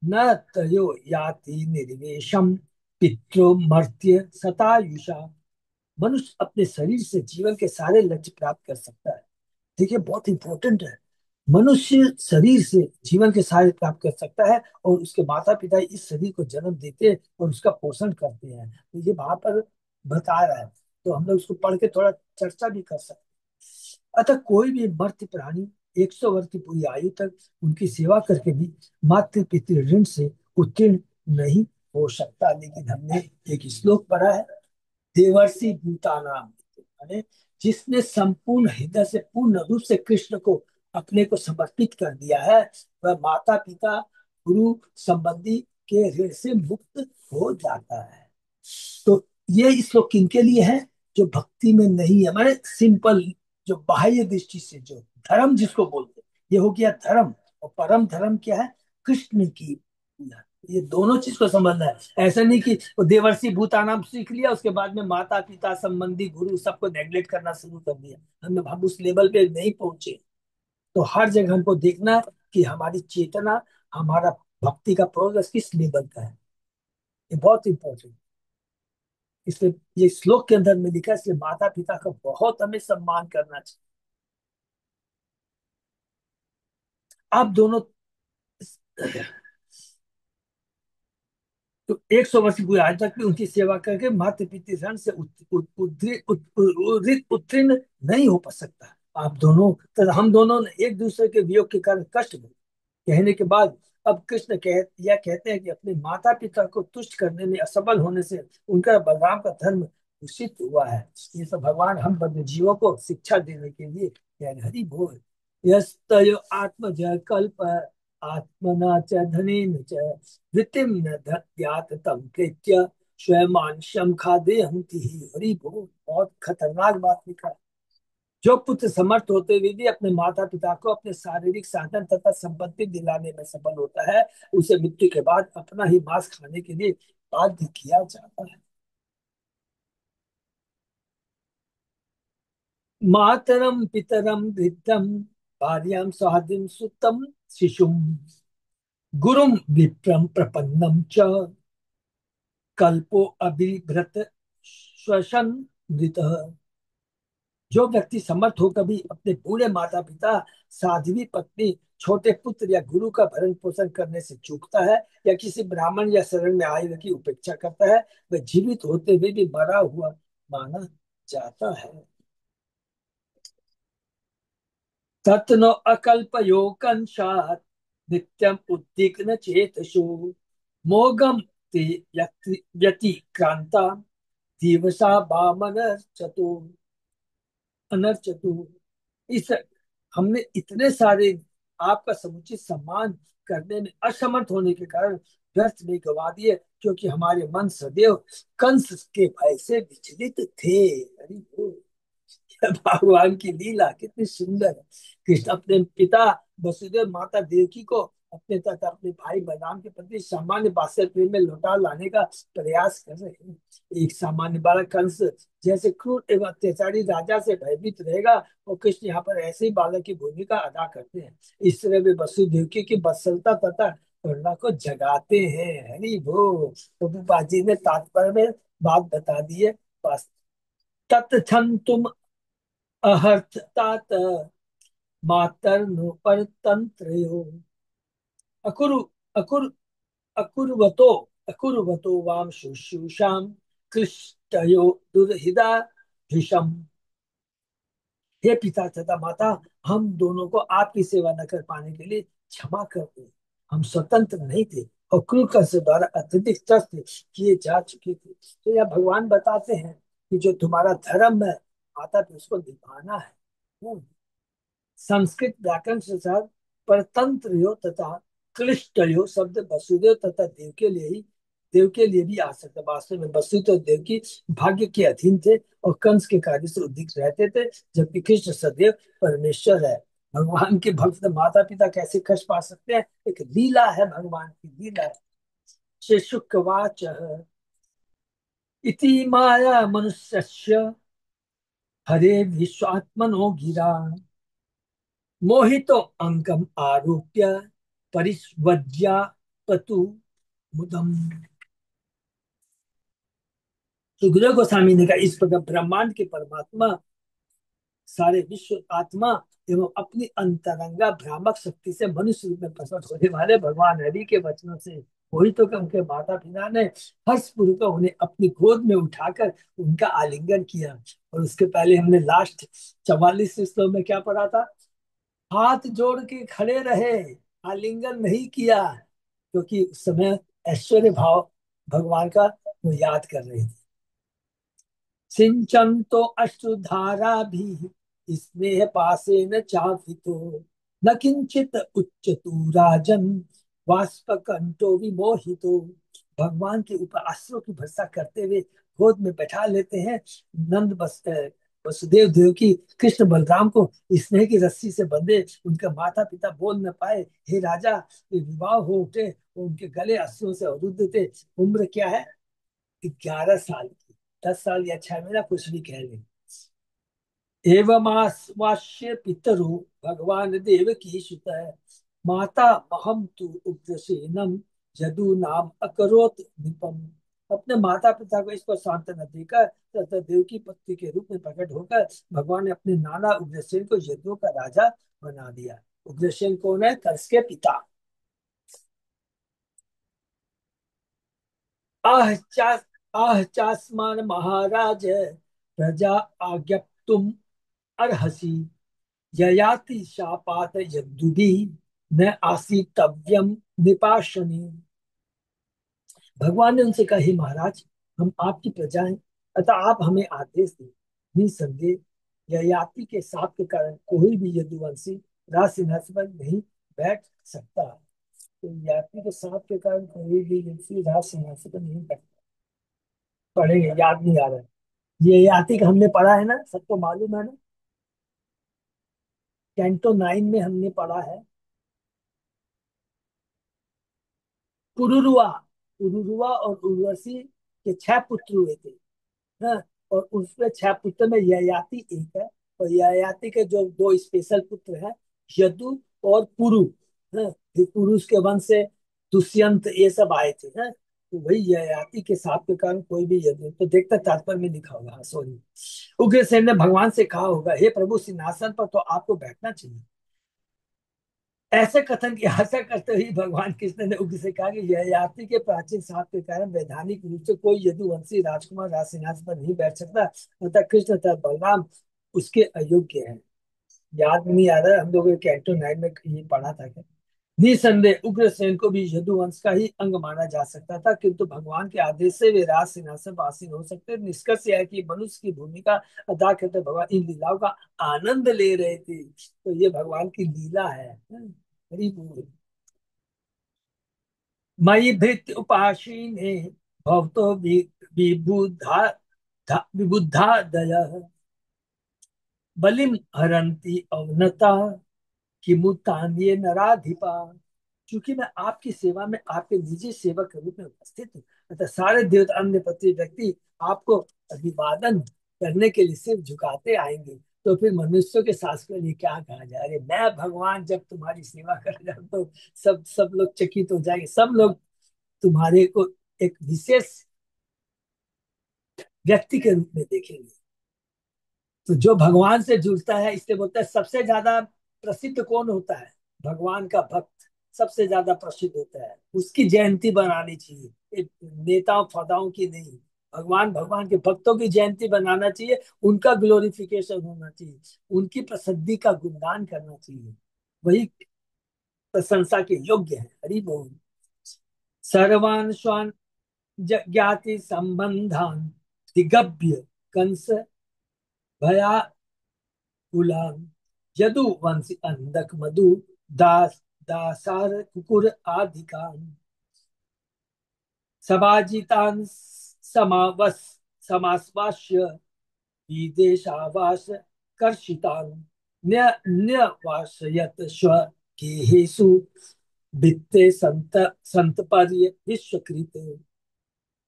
न तयो याति निर्वेशम पितरो मर्त्य सतायुषा। मनुष्य अपने शरीर से जीवन के सारे लक्ष्य प्राप्त कर सकता है। देखिए, बहुत इंपॉर्टेंट है। मनुष्य शरीर से जीवन के सारे प्राप्त कर सकता है, और उसके माता पिता इस शरीर को जन्म देते हैं और उसका पोषण करते हैं। तो ये वहां पर बता रहा है, तो हम लोग उसको पढ़ के थोड़ा चर्चा भी कर सकते हैं। अतः कोई भी मर्त्य प्राणी 100 वर्ष की पूरी आयु तक उनकी सेवा करके भी मातृ पितृ ऋण से उत्तीर्ण नहीं हो सकता। लेकिन हमने एक श्लोक पढ़ा है, देवर्षि भूतानाम, माने जिसने संपूर्ण हृदय से पूर्ण रूप से कृष्ण को अपने को समर्पित कर दिया है, वह माता पिता गुरु संबंधी के ऋण से मुक्त हो जाता है। तो ये श्लोक किनके लिए है? जो भक्ति में नहीं है, माने सिंपल, जो बाह्य दृष्टि से, जो धर्म जिसको बोलते हैं, ये हो गया धर्म। और परम धर्म क्या है? कृष्ण की पूजा। ये दोनों चीज को समझना है। ऐसा नहीं कि वो देवर्षि भूतानाम सीख लिया, उसके बाद में माता पिता संबंधी गुरु सबको नेग्लेक्ट करना शुरू कर दिया। हम उस लेवल पे नहीं पहुंचे। तो हर जगह हमको देखना कि हमारी चेतना, हमारा भक्ति का प्रोग्रेस किस लेवल का है। ये बहुत इंपॉर्टेंट। इसलिए ये श्लोक के अंदर में लिखा है, इसलिए माता पिता का बहुत हमें सम्मान करना चाहिए। आप दोनों तो 100 वर्ष की आयु तक भी उनकी सेवा करके मातृ पितृ ऋण से उत्तीर्ण नहीं हो पा सकता। आप दोनों, तो हम दोनों ने एक दूसरे के वियोग के कारण कष्ट भोगे। कहने के बाद अब कृष्ण कहते हैं कि अपने माता पिता को तुष्ट करने में असफल होने से उनका बलराम का धर्म दूषित हुआ है। ये सब भगवान हम बद्ध जीवों को शिक्षा देने के लिए कह रहे हैं। हरि बोल। यस्तयो आत्मज कल्प आत्मना च धनेन च वृत्तिम न दद्यात् तम कृत्य स्वयमांशम खादयन्ति ही। हरि बोल। बहुत खतरनाक बात लिखा है। जो पुत्र समर्थ होते हुए भी अपने माता पिता को अपने शारीरिक साधन तथा संपत्ति दिलाने में सफल होता है, उसे मृत्यु के बाद अपना ही मांस खाने के लिए बाध्य किया जाता है। मातरम पितरम वृद्धम भार्यां स्वादिम सुतम शिशुम गुरुम विप्रम प्रपन्नम च कल्पो अभिभ्रत श्वसन मृत। जो व्यक्ति समर्थ होकर भी अपने बूढ़े माता पिता, साध्वी पत्नी, छोटे पुत्र या गुरु का भरण पोषण करने से चूकता है, या किसी ब्राह्मण या शरण में आए हुए की उपेक्षा करता है, वह जीवित होते हुए भी मरा हुआ माना जाता है। तत्नो अकल्पयो कंसात् नित्यम उद्विग्न चेतसो मोगम ते व्यतिक्रांता दिवसा बामन चतु अनर्चतु। इस हमने इतने सारे आपका समुचित सम्मान करने में असमर्थ होने के कारण व्यर्थ में गवा दिए, क्योंकि हमारे मन सदैव कंस के भय से विचलित थे। अरे वो भगवान की लीला कितनी सुंदर है। कृष्ण अपने पिता वसुदेव, माता देवकी को अपने तथा अपने भाई बलराम के प्रति सामान्य वात्सल्य प्रेम में लौटा लाने का प्रयास कर रहे हैं। एक सामान्य बालक कंस जैसे क्रूर एवं अत्याचारी राजा से भयभीत रहेगा, और कृष्ण यहाँ पर ऐसे ही बालक की भूमिका अदा करते हैं। इस तरह वे वसुदेव की वत्सलता तथा करुणा को जगाते हैं। हरि बोल। प्रभुपाद जी ने तात्पर्य में बात बता दी है। तत्क्षण तुम अहर्तात मातर्नो परतंत्रयो अकुरु अकुर अकुर्वतो अकुर्वतो वाम शुश्रूषाम क्लिष्टयो दुर्हिदा भीषम। हे पिता तथा माता, हम दोनों को आपकी सेवा न कर पाने के लिए क्षमा कर दे। हम स्वतंत्र नहीं थे और क्रूर कंस द्वारा अत्यधिक त्रस्त किए जा चुके थे। तो यह भगवान बताते हैं कि जो तुम्हारा धर्म है माता पे उसको निभाना है। संस्कृत व्याकरण के अनुसार परतंत्र यो तथा क्लिष्ट यो शब्द वसुदेव तथा देव के लिए भी आ सकता है। वास्तव में वसुदेव और देव की भाग्य के अधीन थे और कंस के कार्य से उद्विग्न रहते थे, जबकि कृष्ण सदैव परमेश्वर है। भगवान के भक्त माता पिता कैसे कष्ट पा सकते हैं, एक लीला है, भगवान की लीला है। श्री शुकवाच इति माया मनुष्यस्य हरे विश्वात्मनो गिरा मोहितो अंगम आरोप्य परिस्वज्या पतु मुदम। सुखदेव गोस्वामी ने कहा, इस प्रकार ब्रह्मांड के परमात्मा, सारे विश्व आत्मा एवं अपनी अंतरंगा भ्रामक शक्ति से मनुष्य रूप में प्रकट होने वाले भगवान हरि के वचनों से मोहित होकर उनके माता पिता ने हर्ष पूर्वक उन्हें अपनी गोद में उठाकर उनका आलिंगन किया। और उसके पहले हमने लास्ट 44 श्लोक में क्या पढ़ा था? हाथ जोड़ के खड़े रहे, आलिंगन नहीं किया, क्योंकि उस समय ऐश्वर्य भाव भगवान का वो याद कर रहे थे। सिंचन तो अश्रुधारा भी स्नेह पासे न चापितो न किंचित उच्चतु राजन वाष्प कंठो विमोहितो। भगवान के ऊपर अश्रु की वर्षा करते हुए गोद में बैठा लेते हैं। नंद वसुदेव देव की कृष्ण बलराम को स्नेह की रस्सी से बंधे उनके माता पिता बोल न पाए, हे राजा, ये विवाह हो उठे, उनके गले अश्रुओं से अवरुद्ध थे। उम्र क्या है? 11 साल की, 10 साल या 6 महीना, कुछ भी कह लें। एवं वाष्य पितरु भगवान देव की सुत है माता महम तु उग्रसेनम यदु नाम अकरोत निपम। अपने माता पिता को इस पर सांत्वना देकर तथा देव की पत्नी के रूप में प्रकट होकर भगवान ने अपने नाना उग्रसेन को यदुओं का राजा बना दिया। उग्रसेन कौन है? कंस के पिता। आह चा आह चास्मान महाराज प्रजा आज्ञप्तुम अर्हसि ययाति शापात यद्दुभि न आसीतव्यम निपाशनि। भगवान ने उनसे कहा, हे महाराज, हम आपकी प्रजा हैं, अतः आप हमें आदेश दें। निसंदेह ययाति के साप के कारण कोई भी यदुवंशी राज सिंहासन पर नहीं बैठ सकता। तो ययाति के साप के कारण कोई भी यदुवंशी राज सिंहासन पर नहीं बैठ। पढ़ेंगे, याद नहीं आ रहा है। ये ययाति का हमने पढ़ा है ना, सबको मालूम है ना। कैंटो 9 में हमने पढ़ा है। पुरुरुआ, पुरुरुआ और उर्वशी के 6 पुत्र हुए थे। हाँ, और उसमें 6 पुत्र में ययाति एक है। और ययाति के जो दो स्पेशल पुत्र हैं, यदु और पुरु। हाँ, फिर पुरुष के वंश से दुष्यंत ये सब आए थे। हाँ, तो वही ययाति के साप के कारण कोई भी यदु, तो देखता तात्पर्य में लिखा होगा, सॉरी। उग्रसेन ने भगवान से कहा होगा, हे प्रभु, सिंहासन पर तो आपको बैठना चाहिए। ऐसे कथन की आशा करते हुए भगवान कृष्ण ने उग्र से कहा कि यह याति के प्राचीन साप के कारण वैधानिक रूप से कोई यदुवंशी राजकुमार राज सिंहासन पर नहीं बैठ सकता, अतः कृष्ण तथा बलराम उसके अयोग्य है। याद नहीं आ रहा है, हम लोग कैंटो 9 में ये पढ़ा था क्या। निसंदेह उग्रसेन को भी यदुवंश का ही अंग माना जा सकता था, किंतु भगवान के आदेश से वे राज सिंहासन पर आसीन हो सकते। निष्कर्ष यह है कि मनुष्य की भूमिका अदा करते भगवान इन लीलाओं का आनंद ले रहे थे। तो ये भगवान की लीला है। हरि बोल। मयि भृत्य उपासीने भवतो विबुधा विबुद्धा दयः बलिम हरन्ति अवनता किमुतान्ये नराधिपा। क्योंकि मैं आपकी सेवा में आपके निजी सेवक के रूप में उपस्थित हूँ, अतः सारे देवता अन्य प्रति व्यक्ति आपको अभिवादन करने के लिए सिर्फ झुकाते आएंगे। तो फिर मनुष्यों के शास्त्रों में क्या कहा जाए, अरे मैं भगवान जब तुम्हारी सेवा कर जाऊं तो सब सब लोग चकित हो जाएंगे, सब लोग तुम्हारे को एक विशेष व्यक्ति के रूप में देखेंगे। तो जो भगवान से जुड़ता है, इसलिए बोलते हैं सबसे ज्यादा प्रसिद्ध कौन होता है, भगवान का भक्त सबसे ज्यादा प्रसिद्ध होता है। उसकी जयंती बनानी चाहिए, एक नेताओं फदाओं की नहीं। भगवान भगवान के भक्तों की जयंती बनाना चाहिए, उनका ग्लोरिफिकेशन होना चाहिए, उनकी प्रसिद्धि का गुणगान करना चाहिए। वही प्रशंसा के योग्य है। हरि बोल। सर्वान् स्वान् ज्ञाति संबंधान दिगभ्य कंस भया गुलाम यदु वंशी अंधक मधु दास दासार कुकुर आदिकान सबाजितान समावस समाश्वास्य विदेशावास कर्षितान न्यवासयत स्व गेहेषु वित्ते संत पर्य विश्वकृत।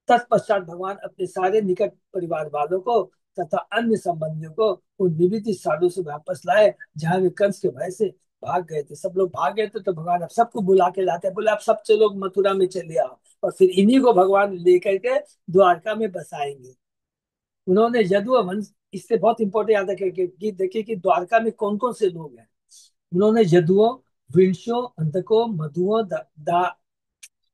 तत्पश्चात भगवान अपने सारे निकट परिवार वालों को तथा अन्य संबंधियों को उन विविध स्थानों से वापस लाए जहां वे कंस के भय से भाग गए थे। सब लोग भाग गए थे, तो भगवान अब सबको बुला के लाते हैं, बोले आप सब चलो मथुरा में चले आओ। और फिर इन्हीं को भगवान लेकर के द्वारका में बसाएंगे। उन्होंने यदु वंश, इससे बहुत इंपॉर्टेंट याद रखें कि देखिए कि द्वारका में कौन कौन से लोग हैं। उन्होंने यदुओं, विंशों, अंधकों, मधुओं,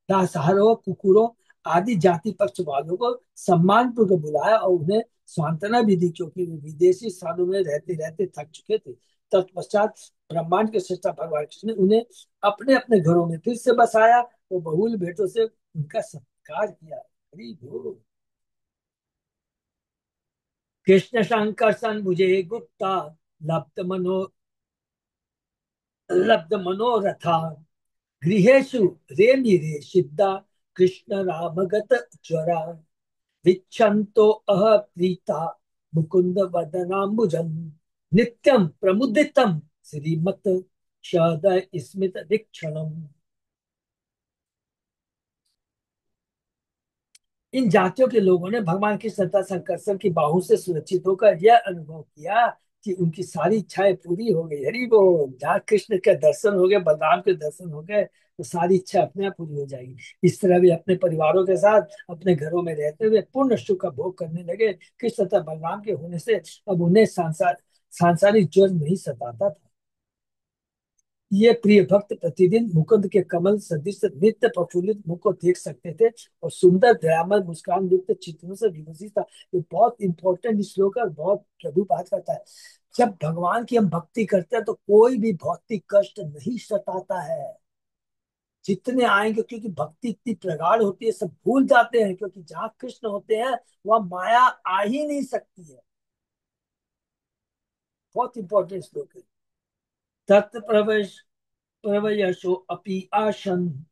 दासहारों, कुकुरों आदि जाति पक्ष वालों को सम्मान पूर्वक बुलाया और उन्हें सांत्वना भी दी, क्योंकि वे विदेशी स्थानों में रहते रहते थक चुके थे। तत्पश्चात ब्रह्मांड के सृष्टा भगवान कृष्ण ने उन्हें अपने अपने घरों में फिर से बसाया और बहुल भेंटों से उनका सत्कार किया। हरि बोल। कृष्ण शंकर सन भुजे गुप्ता लप्त मनो लब्ध मनोरथा गृहेषु रेमिरे सिद्धा कृष्ण रामगत ज्वरा विच्छन्तो अह प्रीता मुकुंद वदनाम्बुजम नित्यम प्रमुदितम श्रीमत सदय स्मित दीक्षणम। इन जातियों के लोगों ने भगवान की सत्ता संकर्षण की बाहु से सुरक्षित होकर यह अनुभव किया कि उनकी सारी इच्छाएं पूरी हो गई। हरि बोल। जहाँ कृष्ण के दर्शन हो गए, बलराम के दर्शन हो गए, तो सारी इच्छा अपने आप पूरी हो जाएगी। इस तरह वे अपने परिवारों के साथ अपने घरों में रहते हुए पूर्ण सुख का भोग करने लगे। कृष्ण तथा बलराम के होने से अब उन्हें सांसारिक ज्वर नहीं सताता था। ये प्रिय भक्त प्रतिदिन मुकुंद के कमल सदृश नित्य प्रफुल्लित मुख को देख सकते थे और सुंदर दयामय मुस्कान युक्त चित्रों से विभूषित था। ये बहुत इंपॉर्टेंट श्लोक है और बहुत प्रभु बात करता है। जब भगवान की हम भक्ति करते हैं तो कोई भी भौतिक कष्ट नहीं सताता है। जितने आएंगे, क्योंकि भक्ति इतनी प्रगाढ़ होती है, सब भूल जाते हैं, क्योंकि जहाँ कृष्ण होते हैं वह माया आ ही नहीं सकती है। बहुत इंपॉर्टेंट श्लोक है। तत् प्रवेश प्रवयशो अपि आशन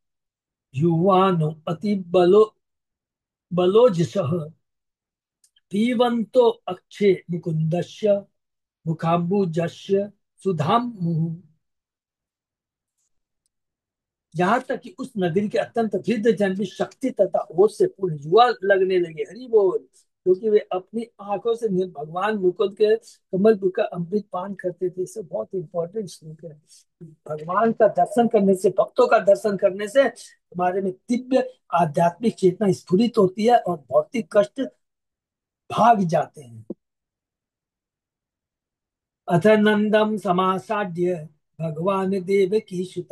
युवानो अति बलोजसः पीबन्तो अक्षे मुकुन्दस्य मुखाम्बुजस्य सुधाम मुहुः। यहाँ तक कि उस नगरी के अत्यंत वृद्ध जन भी शक्ति तथा ओज से पूर्ण युवा लगने लगे। हरि बोल। क्योंकि वे अपनी आंखों से भगवान मुकुंद के कमल का अमृत पान करते थे। इसे बहुत इंपॉर्टेंट श्लोक है। भगवान का दर्शन करने से, भक्तों का दर्शन करने से हमारे में दिव्य आध्यात्मिक चेतना स्फुरित होती है और भौतिक कष्ट भाग जाते हैं। अथ नंदम समासाद्य भगवान देव की सुत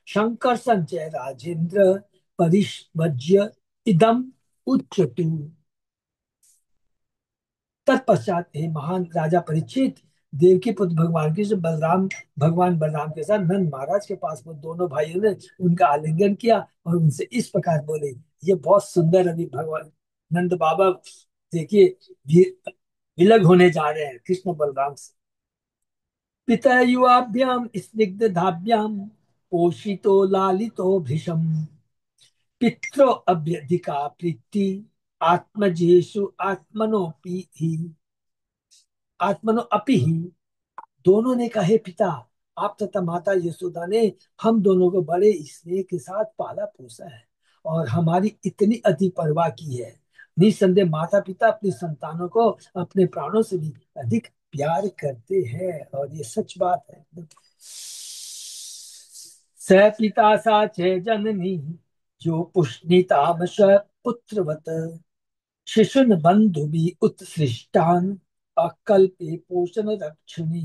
शंकर संचय राजेंद्र परिभज्य इदम उच्चतु। तत्पश्चात हे महान राजा परीक्षित, देवकी पुत्र भगवान कृष्ण बलराम, भगवान बलराम के साथ नंद महाराज के पास वो दोनों भाइयों ने उनका आलिंगन किया और उनसे इस प्रकार बोले। ये बहुत सुंदर, अभी भगवान नंद बाबा देखिए विलग होने जा रहे हैं कृष्ण बलराम से। पिता युवाभ्याम स्निग्ध धाभ्याम पोषितो लालितो भृशम पित्रो अभ्यधिका प्रीति आत्मजेषु आत्मनो अपि ही। दोनों ने कहे, पिता आप तथा माता यशोदा ने हम दोनों को बड़े स्नेह के साथ पाला पोसा है और हमारी इतनी अति परवाह की है। निसंदेह माता पिता अपनी संतानों को अपने प्राणों से भी अधिक प्यार करते हैं, और ये सच बात है। स पिता सा च जननी जो पुष्णितामश पुत्रवत शिशुन बंधु भी उत्सृष्टान अकल्पे पोषण रक्षणी।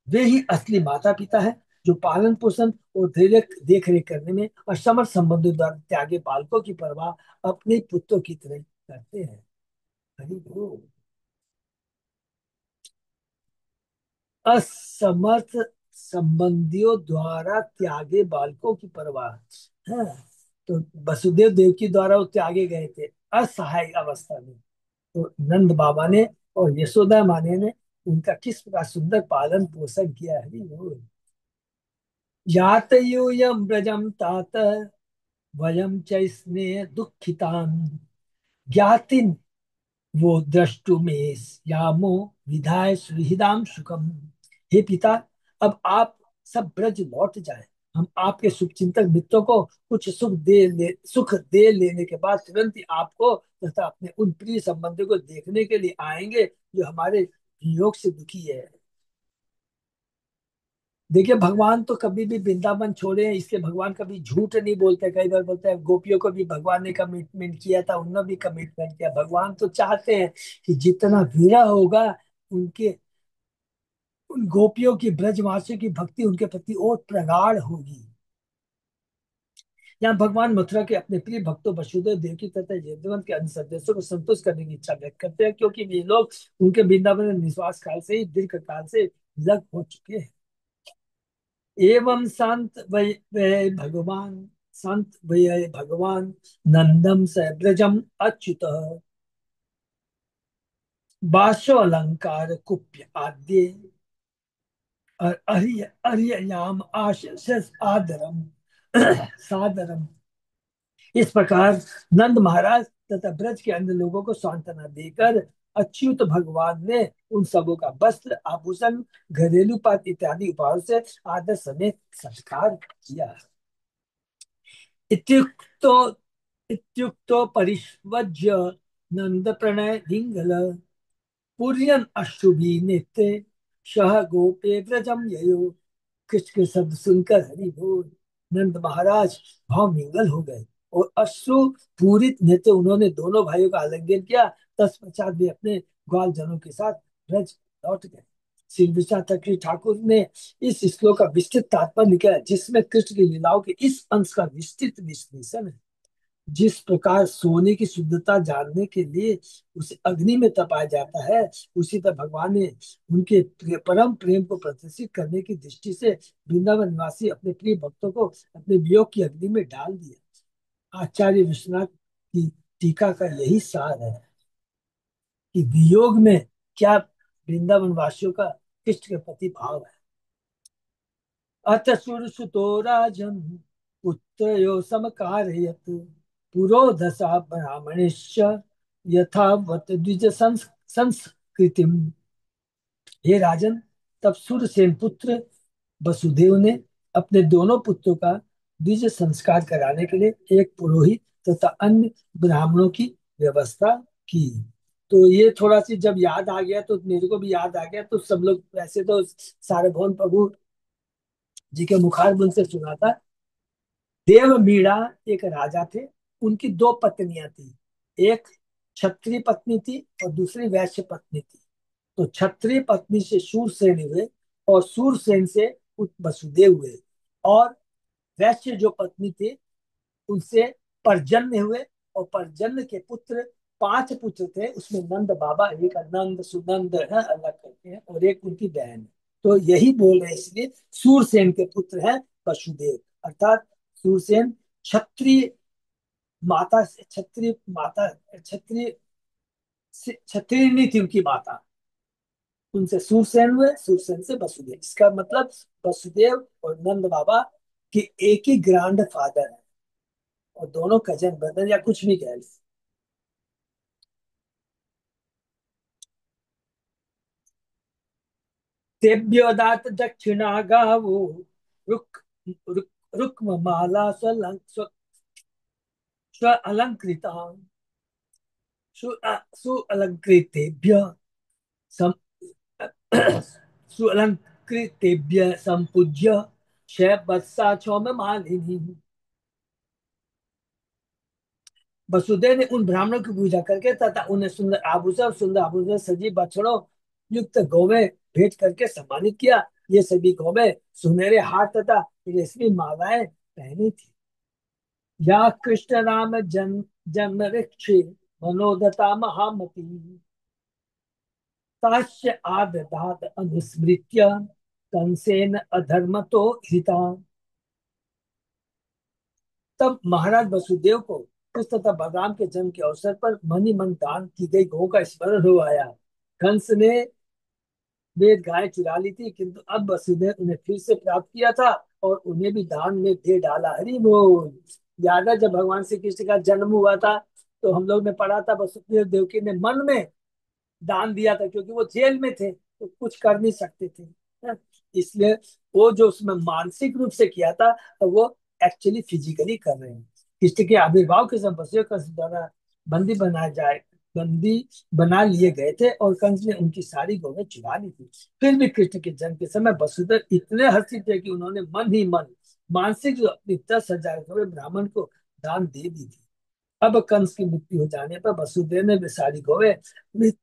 वे ही असली माता पिता है, जो पालन पोषण और देख रेख करने में असमर्थ संबंधों द्वारा त्यागे बालकों की परवाह अपने पुत्रों की तरह करते हैं। हरि बोल। असमर्थ संबंधियों द्वारा त्यागे बालकों की परवाह है। तो वसुदेव देव की द्वारा वो त्यागे गए थे असहाय अवस्था में। तो नंद बाबा ने और यशोदा माने ने उनका किस प्रकार सुंदर पालन पोषण किया। हरि बोल। यात यूयम ब्रजम तात वयम च स्नेह दुखितान ज्ञातिन वो द्रष्टुमे यामो विधाय सुहृदाम सुखम। हे पिता, अब आप सब ब्रज लौट जाए। हम आपके शुभचिंतक मित्रों को कुछ सुख दे लेने के बाद तुरंत ही आपको तथा अपने उन प्रिय संबंधियों को देखने के लिए आएंगे जो हमारे वियोग से दुखी है। देखिए, भगवान तो कभी भी वृंदावन छोड़े हैं, इसके भगवान कभी झूठ नहीं बोलते। कई बार बोलते हैं गोपियों को भी भगवान ने कमिटमेंट किया था, उन्होंने भी कमिटमेंट किया। भगवान तो चाहते हैं कि जितना विरह होगा उनके, उन गोपियों की, ब्रजवासियों की भक्ति उनके प्रति और प्रगाढ़ होगी। यहाँ भगवान मथुरा के अपने प्रिय भक्तों वसुदेव देवकी तथा यदुवंत के अन्य सदस्यों को संतुष्ट करने की इच्छा व्यक्त करते हैं, क्योंकि वे लोग उनके वृंदावन में निवास काल से ही दीर्घ काल से लग हो चुके हैं। एवं संत वै भगवान नंदम स ब्रजम अच्युत बाशो अलंकार कुप्य आद्य अर्ययाम आशीष आदरम सादरम। इस प्रकार नंद महाराज तथा ब्रज के अन्य लोगों को सांत्वना देकर अच्युत भगवान ने उन सबों का वस्त्र आभूषण घरेलू पात्र इत्यादि उपहारों से आदर समेत सत्कार किया। इत्युक्तो इत्युक्तो परिष्वज्य नंद प्रणय धिंगल पुर्यन अश्रुभी नेत्रे सह गोपे व्रजम ययो। कृष्ण के शब्द सुनकर हरि बोल नंद महाराज भाव विंगल हो गए और अश्रु पूरित नेत्र उन्होंने दोनों भाइयों का आलिंगन किया। तत्पश्चात वे अपने ग्वाल जनों के साथ ब्रज लौट गए। श्री विशाखी ठाकुर ने इस श्लोक का विस्तृत तात्पर्य लिखा है, जिसमें कृष्ण की लीलाओं के इस अंश का विस्तृत विश्लेषण है। जिस प्रकार सोने की शुद्धता जानने के लिए उसे अग्नि में तपाया जाता है, उसी तरह भगवान ने उनके परम प्रेम को प्रदर्शित करने की दृष्टि से वृंदावन निवासी अपने प्रिय भक्तों को अपने वियोग की अग्नि में डाल दिया। आचार्य विश्वनाथ की टीका का यही सार है कि वियोग में क्या वृंदावन वासियों का कृष्ण के प्रति भाव है। अथ सुरसुतो राजन पुत्रयो समकारयत पुरोधसा ब्राह्मणेश्च यथावत द्विज संस्कृतिम। हे राजन, तब सूरसेन पुत्र वसुदेव ने अपने दोनों पुत्रों का द्विज संस्कार कराने के लिए एक पुरोहित तथा अन्य ब्राह्मणों की व्यवस्था की। तो ये थोड़ा सी जब याद आ गया तो मेरे को भी याद आ गया। तो सब लोग वैसे तो सार्वभौम प्रभु जी के मुखारबिंद से सुना था। देव मीणा एक राजा थे, उनकी दो पत्नियां थी। एक क्षत्रिय पत्नी थी और दूसरी वैश्य पत्नी थी। तो क्षत्रिय पत्नी से शूरसेन हुए और शूरसेन से वसुदेव हुए। और वैश्य जो पत्नी थी उनसे परजन्य हुए। और परजन्य के पुत्र पांच पुत्र थे, उसमें नंद बाबा एक, नंद सुनंद है अलग करके हैं, और एक उनकी बहन है। तो यही बोल रहे हैं इसलिए सूरसेन के पुत्र हैं वसुदेव। अर्थात सूरसेन क्षत्रिय माता से, क्षत्रिय माता, क्षत्रिय नहीं थी उनकी माता, उनसे सूरसेन हुए, सूरसेन से वसुदेव। इसका मतलब वसुदेव और नंद बाबा के एक ही ग्रैंड फादर है, और दोनों कजन ब्रदर या कुछ भी कह लीजिए। तेभ्योदात दक्षिणा गावो रुक रुक रुक्म माला स्व अलंकृता सु अलंकृतेभ्य सम सु अलंकृतेभ्य संपूज्य शैवत्सा क्षौम मालिनी। वसुदेव ने उन ब्राह्मणों की पूजा करके तथा उन्हें सुंदर आभूषण और सुंदर आभूषण सजी बछड़ों युक्त गौवें भेंट करके सम्मानित किया। ये सभी गौवें सुनहरे हार तथा रेशमी मालाएं पहनी थी। या कृष्ण नाम जन्म वृक्षे मनोदता महामती ताश्च आदधात अनुस्मृत्य कंसेन अधर्मतो हिता। तब महाराज वसुदेव को कृष्ण तथा बलराम के जन्म के अवसर पर मन ही मन दान की गई गौ का स्मरण हो आया। कंस ने वे गाय चुरा ली थी, किंतु अब वसुदेव उन्हें फिर से प्राप्त किया था और उन्हें भी दान में दे डाला। हरि बोल। याद है जब भगवान श्री कृष्ण का जन्म हुआ था तो हम लोग ने पढ़ा था वसुदेव देवकी ने मन में दान दिया था, क्योंकि वो जेल में थे तो कुछ कर नहीं सकते थे है? इसलिए वो जो उसमें मानसिक रूप से किया था तो वो एक्चुअली फिजिकली कर रहे हैं। कृष्ण के आविर्भाव के समय वसुदेव कंस द्वारा बंदी बनाया जाए बंदी बना लिए गए थे और कंस ने उनकी सारी गौएं चुरा ली थी। फिर भी कृष्ण के जन्म के समय वसुदेव इतने हर्षित थे कि उन्होंने मन ही मन मानसिक जो अपनी 10,000 गौएं ब्राह्मण को दान दे दी थी। अब कंस की मृत्यु हो जाने पर वसुदेव ने वे सारी गौएं मृत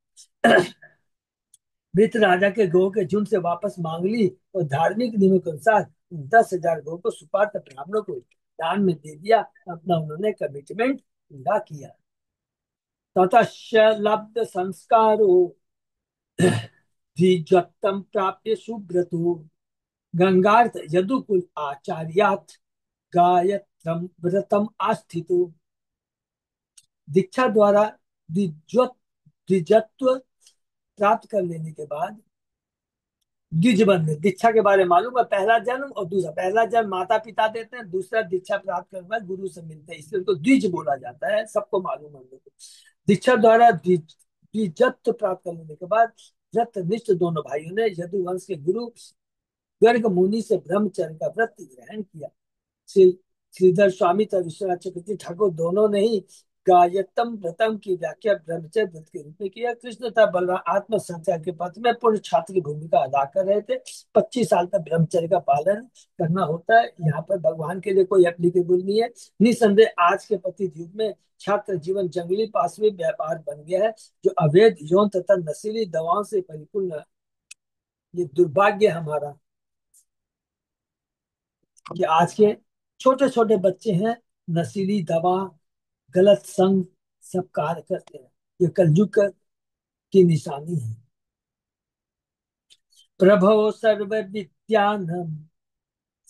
राजा के गौ के झुंड से वापस मांग ली और धार्मिक नियमों के अनुसार 10,000 गौ को सुपात्र ब्राह्मणों को दान में दे दिया। अपना उन्होंने कमिटमेंट पूरा किया। ततश्च लब्ध संस्कारो द्विजत्तम प्राप्य सुब्रतो गंगार्थ यदुकुल आचार्यात् गायत्रम व्रतम आस्थितो। दीक्षा द्वारा द्विजत्व प्राप्त कर लेने के बाद द्विज बनने, दीक्षा के बारे में मालूम है, पहला जन्म और दूसरा, पहला जन्म माता पिता देते हैं, दूसरा दीक्षा प्राप्त करने के बाद गुरु से मिलते हैं, इसलिए उनको द्विज बोला जाता है। सबको मालूम है हम लोग को। दीक्षा द्वारा द्विजत्व प्राप्त कर लेने के बाद व्रतनिष्ठ दोनों भाइयों ने यदुवंश के गुरु गर्ग मुनि से ब्रह्मचर्य का व्रत ग्रहण किया। श्री श्रीधर स्वामी तथा विश्वनाथ चक्रवर्ती ठाकुर दोनों ने ही गायतम व्रतम की व्याख्या ब्रह्मचर्य व्रत के रूप में किया। कृष्ण तथा बलराम आत्म संचार के पथ में पूर्ण छात्र की भूमिका अदा कर रहे थे। 25 साल तक ब्रह्मचर्य का पालन करना होता है। यहाँ पर भगवान के लिए कोई एप्लीकेबल नहीं है। निसंदेह आज के पतित युग में छात्र जीवन जंगली पाशवी व्यापार बन गया है, जो अवैध यौन तथा नशीली दवाओं से परिपूर्ण है। ये दुर्भाग्य है हमारा कि आज के छोटे छोटे बच्चे हैं नशीली दवा गलत संग सब कार्य करते हैं। ये कलयुग की निशानी है। प्रभो सर्व विद्यानम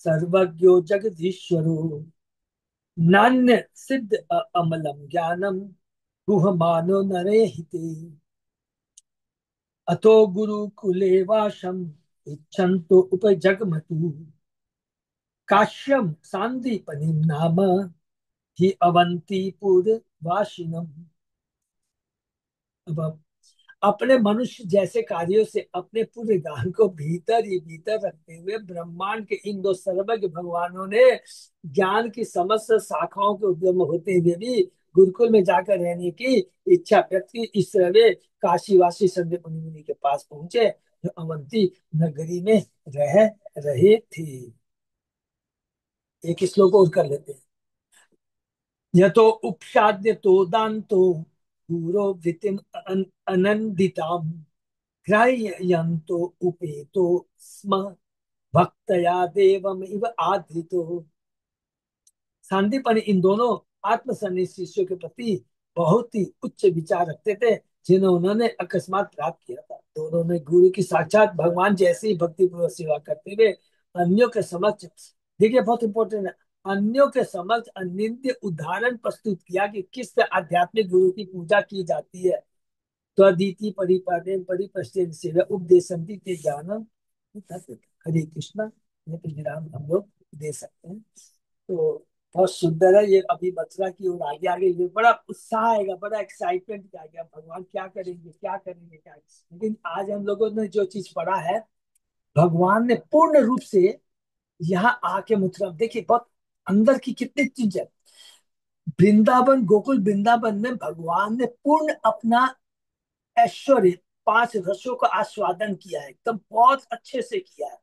सर्वज्ञो जगदीश्वरो नान्य सिद्ध अमलम ज्ञानम गुहमानो नरे हिते अतो गुरुकुले वासम इच्छन्तो उपजगमतु काश्यम सांदीपनिम नाम ही अवंतीपुर वासिनम। अब अपने मनुष्य जैसे कार्यों से अपने पूरे ज्ञान को भीतर ही भीतर रखते हुए ब्रह्मांड के इन दो सर्वज्ञ भगवानों ने ज्ञान की समस्त शाखाओं के उद्यम होते हुए भी गुरुकुल में जाकर रहने की इच्छा व्यक्त की। इस तरह वे काशीवासी संदीप मुनि के पास पहुंचे जो अवंती नगरी में रह रहे थे। एक श्लोक और कर लेते हैं। यतो उपसाद्य तो दान्तो दूरो वृत्तिम अनंदिताम ग्राह्यन्तो उपेतो स्म भक्तया देवम इव आधृतो। सांदीपनि इन दोनों आत्मसन्निध शिष्यों के प्रति बहुत ही उच्च विचार रखते थे जिन्हें उन्होंने अकस्मात प्राप्त किया था। दोनों ने गुरु की साक्षात भगवान जैसी भक्ति पूर्वक सेवा करते हुए अन्यों के समक्ष, देखिए बहुत इंपॉर्टेंट है, अन्यों के समक्ष अनिंद्य उदाहरण प्रस्तुत किया कि किस तरह आध्यात्मिक गुरु की पूजा की जाती है। त्वदीति परिपादेन परिपश्चेन सेवा उपदेशंति ते ज्ञानम। हरे कृष्णा। ये तो विराम हम लोग दे सकते हैं। तो बहुत सुंदर है ये। अभी मथुरा की ओर आगे आगे ये बड़ा उत्साह आएगा, बड़ा एक्साइटमेंट आएगा, भगवान क्या करेंगे क्या करेंगे क्या। लेकिन आज हम लोगों ने जो चीज पढ़ा है, भगवान ने पूर्ण रूप से यहाँ आके मथुरा, देखिए बहुत अंदर की कितनी चीज है। वृंदावन, गोकुल वृंदावन में भगवान ने पूर्ण अपना ऐश्वर्य, पांच रसों का आस्वादन किया है, एकदम बहुत अच्छे से किया है।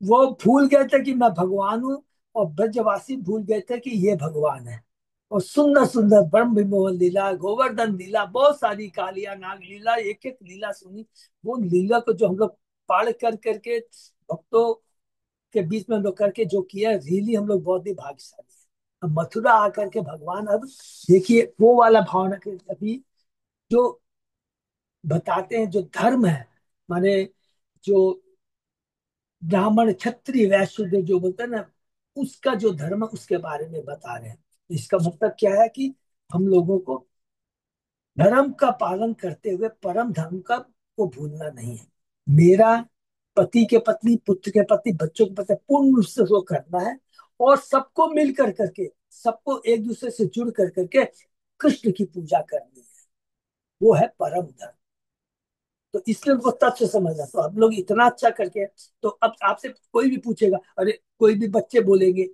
वो भूल गए थे कि मैं भगवान हूँ, और ब्रजवासी भूल गए थे कि ये भगवान है। और सुंदर सुंदर ब्रह्म विमोहन लीला, गोवर्धन लीला, बहुत सारी कालिया नाग लीला, एक एक लीला सुनी। वो लीला को जो हम लोग पढ़ कर करके भक्तों के बीच में हम लोग करके जो किया, रियली हम लोग बहुत ही भाग्यशाली है। अब मथुरा आकर के भगवान अब देखिए वो वाला भावना के अभी जो बताते हैं, जो धर्म है, माने जो ब्राह्मण क्षत्रिय वैश्य शूद्र जो बोलते हैं ना, उसका जो धर्म है उसके बारे में बता रहे हैं। इसका मतलब क्या है कि हम लोगों को धर्म का पालन करते हुए परम धर्म का को भूलना नहीं है। मेरा पति के पत्नी, पुत्र के पति, बच्चों के पति पूर्ण रूप से वो करना है। और सबको मिल कर करके, सबको एक दूसरे से जुड़ कर करके कृष्ण की पूजा करनी है। वो है परम धर्म। तो इसलिए उनको तथ्य समझना। तो हम लोग इतना अच्छा करके, तो अब आपसे कोई भी पूछेगा, अरे कोई भी बच्चे बोलेंगे,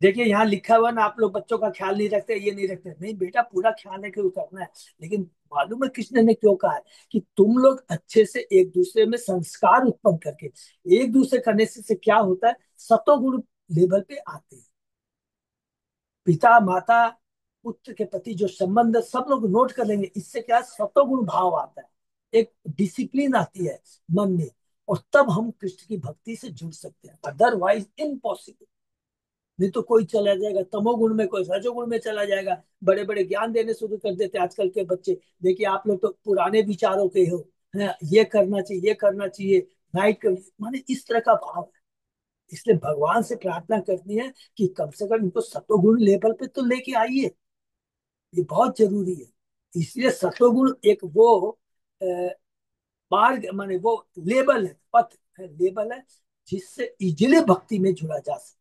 देखिए यहाँ लिखा हुआ ना, आप लोग बच्चों का ख्याल नहीं रखते, ये नहीं रखते, नहीं बेटा पूरा ख्याल रखे करना है। लेकिन मालूम है कृष्ण ने क्यों कहा है कि तुम लोग अच्छे से एक दूसरे में संस्कार उत्पन्न करके, एक दूसरे करने से क्या होता है, सतोगुण लेवल पे आते हैं। पिता माता पुत्र के प्रति जो संबंध सब लोग नोट कर लेंगे, इससे क्या है, सतोगुण भाव आता है, एक डिसिप्लिन आती है मन में। और तब हम कृष्ण की भक्ति से जुड़ सकते हैं, अदरवाइज इम्पॉसिबल। नहीं तो कोई चला जाएगा तमोगुण में, कोई रजोगुण में चला जाएगा, बड़े बड़े ज्ञान देने शुरू कर देते हैं आजकल के बच्चे। देखिए आप लोग तो पुराने विचारों के हो, हैं, ये करना चाहिए, ये करना चाहिए, नाइट कर, माने इस तरह का भाव है। इसलिए भगवान से प्रार्थना करनी है कि कम से कम इनको सतोगुण लेवल पे तो लेके आइए, ये बहुत जरूरी है। इसलिए सतोगुण एक वो अ, मार्ग, माने वो लेबल है, पथ है, लेबल है, जिससे इजिली भक्ति में जुड़ा जा सकता है।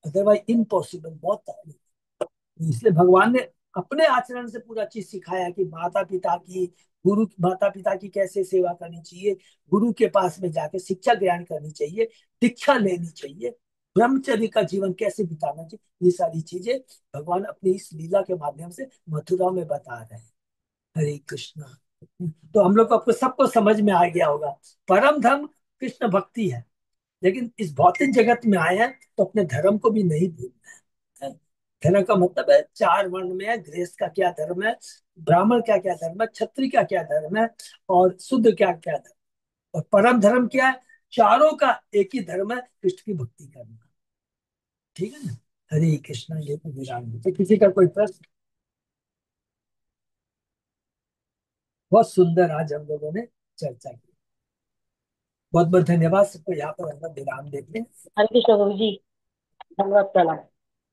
अदरवाइज इम्पॉसिबल, बहुत तकलीफ। इसलिए भगवान ने अपने आचरण से पूरा चीज सिखाया कि माता पिता की, गुरु माता पिता की कैसे सेवा करनी चाहिए, गुरु के पास में जाके शिक्षा ग्रहण करनी चाहिए, दीक्षा लेनी चाहिए, ब्रह्मचर्य का जीवन कैसे बिताना चाहिए, ये सारी चीजें भगवान अपनी इस लीला के माध्यम से मथुरा में बता रहे हैं। हरे कृष्णा। तो हम लोग को आपको सबको समझ में आ गया होगा, परम धर्म कृष्ण भक्ति है। लेकिन इस भौतिक जगत में आए हैं तो अपने धर्म को भी नहीं भूलना है। धर्म का मतलब है चार वर्ण में है, गृहस्थ का क्या धर्म है, ब्राह्मण का क्या धर्म है, क्षत्रिय का क्या धर्म है, और शुद्ध क्या क्या धर्म। और परम धर्म क्या है, चारों का एक ही धर्म है, कृष्ण की भक्ति करना। ठीक है ना। हरे कृष्णा। ये तो विराम तो किसी का कोई प्रश्न? बहुत सुंदर आज हम लोगों ने चर्चा की। बहुत बहुत धन्यवाद सबको। यहाँ पर हम लोग विराम देते हैं। हरे कृष्ण प्रभु जी। धन्यवाद प्रणाम।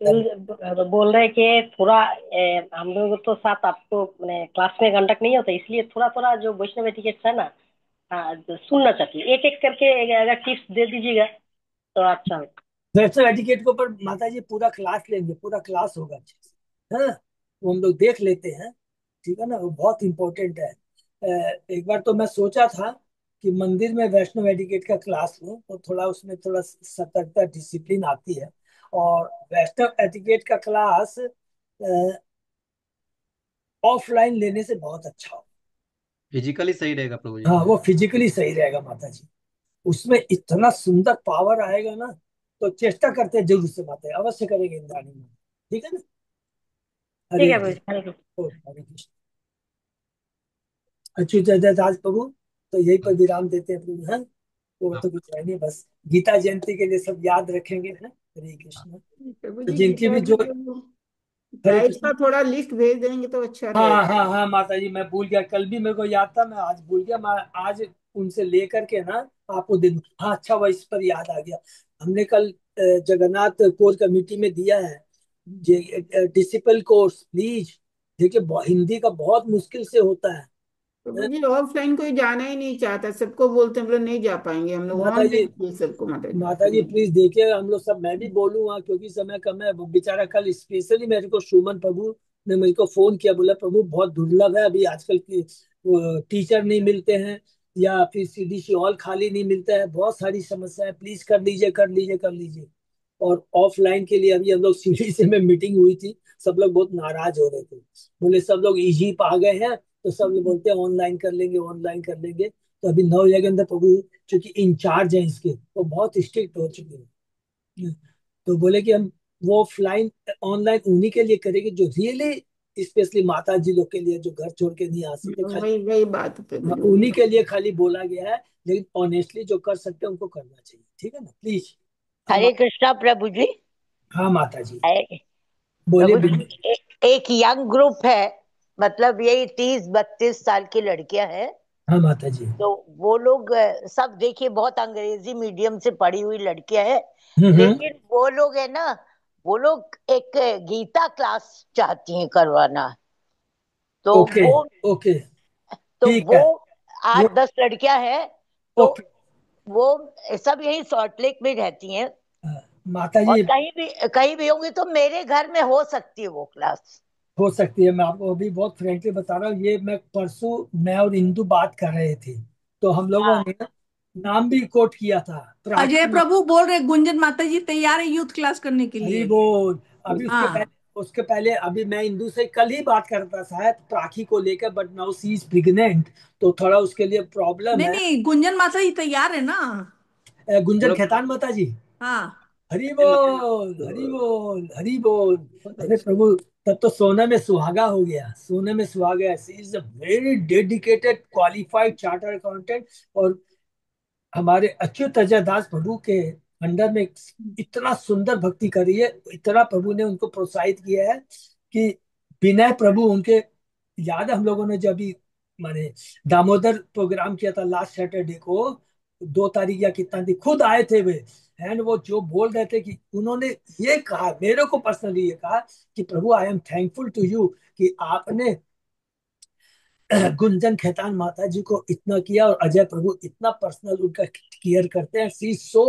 धन्यवाद। बोल रहे कि थोड़ा हम लोग तो साथ आपको मैंने क्लास में कंडक्ट नहीं होता, इसलिए थोड़ा थोड़ा जो वैष्णव एटिकेट्स है ना, हाँ, तो सुनना चाहिए एक एक करके। अगर टिप्स दे दीजिएगा तो अच्छा हो। वैष्णव एटिकेट के ऊपर माता जी पूरा क्लास लेंगे, पूरा क्लास होगा अच्छे से। हाँ, वो हम लोग देख लेते हैं। ठीक है ना, वो बहुत इंपॉर्टेंट है। एक बार तो मैं सोचा था कि मंदिर में वैष्णव एटिकेट का क्लास लूं, तो थोड़ा उसमें थोड़ा सतर्कता डिसिप्लिन आती है। और वैष्णव एटिकेट का क्लास ऑफलाइन लेने से बहुत अच्छा हो। फिजिकली सही रहेगा प्रभु जी। हाँ, वो फिजिकली सही रहेगा माता जी। उसमें इतना सुंदर पावर आएगा ना। तो चेष्टा करते हैं जरूर से माता जी, अवश्य करेंगे इंद्राणी में। ठीक है ना। ठीक हरे है प्रभु जी, कृष्ण। हरे कृष्ण। हरे कृष्ण। अच्युत दास प्रभु। तो यही पर विराम देते हैं प्रभु। हाँ, वो हाँ। तो कुछ है नहीं, बस गीता जयंती के लिए सब याद रखेंगे है। हरे कृष्ण। प्रभु तो जी जिनकी गीता भी जी जो। के वो हरे प्राइस कृष्ण। का थोड़ा लिस्ट भेज देंगे तो अच्छा हाँ रहेगा। हाँ हाँ माता जी, मैं भूल गया। कल भी मेरे को याद था, मैं आज भूल गया। मैं आज उनसे लेकर के ना आपको दे दूँ। हाँ, अच्छा हुआ इस पर याद आ गया। हमने कल जगन्नाथ कोर कमेटी में दिया है। Disciple course please. देखिए, हिंदी का बहुत मुश्किल से होता है। प्रभु जी ऑफलाइन कोई जाना ही नहीं चाहता, सबको बोलते हैं हम लोग नहीं जा पाएंगे, हम लोग माता जी, ऑनलाइन किए सबको माता जी। माता जी प्लीज देखिए, हम लोग सब, मैं भी बोलूंगा क्योंकि समय कम है। वो बेचारा कल स्पेशली मेरे को सुमन प्रभु ने मेरे को फोन किया, बोला प्रभु बहुत दुर्लभ है अभी आजकल की, टीचर नहीं मिलते हैं, या फिर सीडीसी हॉल खाली नहीं मिलता है, बहुत सारी समस्या है, प्लीज कर लीजिए कर लीजिए कर लीजिए। और ऑफलाइन के लिए अभी हम लोग सीडीसी में मीटिंग हुई थी। सब लोग बहुत नाराज हो रहे थे। बोले सब लोग इजी पा गए हैं, तो सब लोग बोलते हैं ऑनलाइन कर लेंगे ऑनलाइन कर लेंगे। तो अभी 9 जगह के अंदर प्रभु चूंकि इंचार्ज है इसके, वो बहुत स्ट्रिक्ट हो चुके हैं। तो बोले कि हम वो ऑफलाइन ऑनलाइन उन्हीं के लिए करेंगे जो रियली, स्पेशली माता जी लोग के लिए जो घर छोड़ के नहीं आ सकते, खाली वही वही बात है प्रभु हाँ, जी, वही उन्हीं के बात। लिए खाली बोला गया है। लेकिन ऑनेस्टली जो कर सकते हैं उनको करना चाहिए। ठीक है ना, प्लीज। अब हरे कृष्णा प्रभु जी। हाँ माता जी, हरे- बोले प्रभु बिल्कुल। जी, एक यंग ग्रुप है, मतलब यही 30-32 साल की लड़कियां हैं। हाँ माता जी। तो वो लोग सब देखिए बहुत अंग्रेजी मीडियम से पढ़ी हुई लड़कियां हैं। हम्म। लेकिन वो लोग है ना, वो लोग एक गीता क्लास चाहती हैं करवाना। तो ओके। वो ओके। तो ठीक वो है। वो 8-10 लड़कियां हैं। तो ओके। वो सब यही सॉल्ट लेक में रहती हैं। माता और जी, कहीं भी होंगी तो मेरे घर में हो सकती है वो क्लास। हो सकती है। मैं आपको अभी बहुत फ्रेंकली बता रहा हूँ, ये मैं परसों मैं और इंदु बात कर रहे थे। तो हम लोगों हाँ ने नाम भी कोट किया था, अजय प्राची। प्रभु बोल रहे गुंजन माता जी तैयार है यूथ क्लास करने के हरी लिए। बोल। अभी उसके हाँ, पहले, उसके पहले अभी मैं इंदु से कल ही बात करता शायद प्राची को लेकर, but now see is pregnant. तो थोड़ा उसके लिए प्रॉब्लम नहीं है। नहीं, गुंजन माता जी तैयार है ना। गुंजन पूरा खेतान माता जी। हाँ, हरी मतलब बोल हरी बोल हरी बोल। बहुत अरे अच्छा। प्रभु, तब तो सोने में सुहागा हो गया, सोने में सुहागा। She is a very dedicated qualified charter accountant. और हमारे अच्युत अजय दास प्रभु के अंडर में इतना सुंदर भक्ति करी है, इतना प्रभु ने उनको प्रोत्साहित किया है कि विनय प्रभु उनके, याद है हम लोगों ने जब भी माने दामोदर प्रोग्राम किया था लास्ट सैटरडे को, 2 तारीख या कितना थी, खुद आए थे वे। एंड वो जो बोल रहे थे कि उन्होंने ये कहा, मेरे को पर्सनली ये कहा कि प्रभु I am thankful to you कि आपने गुंजन खेतान माता जी को इतना किया, और अजय प्रभु इतना पर्सनल उनका केयर करते हैं। सी सो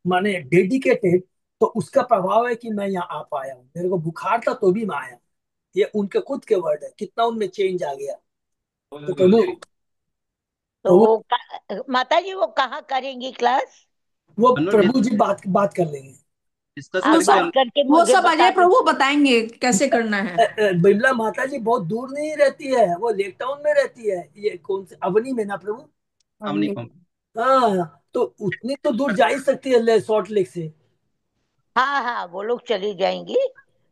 माने डेडिकेटेड। तो उसका प्रभाव है कि मैं यहाँ आ पाया हूँ। मेरे को बुखार था तो भी मैं आया। ये उनके खुद के वर्ड है, कितना उनमें चेंज आ गया। तो प्रभु, तो प्रभु माता जी वो कहाँ करेंगी क्लास? वो हम लोग प्रभु जी बात बात कर लेंगे। डिस्कस वो आप करके सब बात करके वो मुझे सब अजय बता प्रभु दीजिए। बताएंगे कैसे करना है। बिमला माता जी बहुत दूर नहीं रहती है, वो लेक टाउन में रहती है। ये कौन से अवनी में ना प्रभु। हमने हमने हाँ, तो उतनी तो दूर जा ही सकती है सॉल्ट लेक से। हाँ हाँ, वो लोग चली जाएंगी।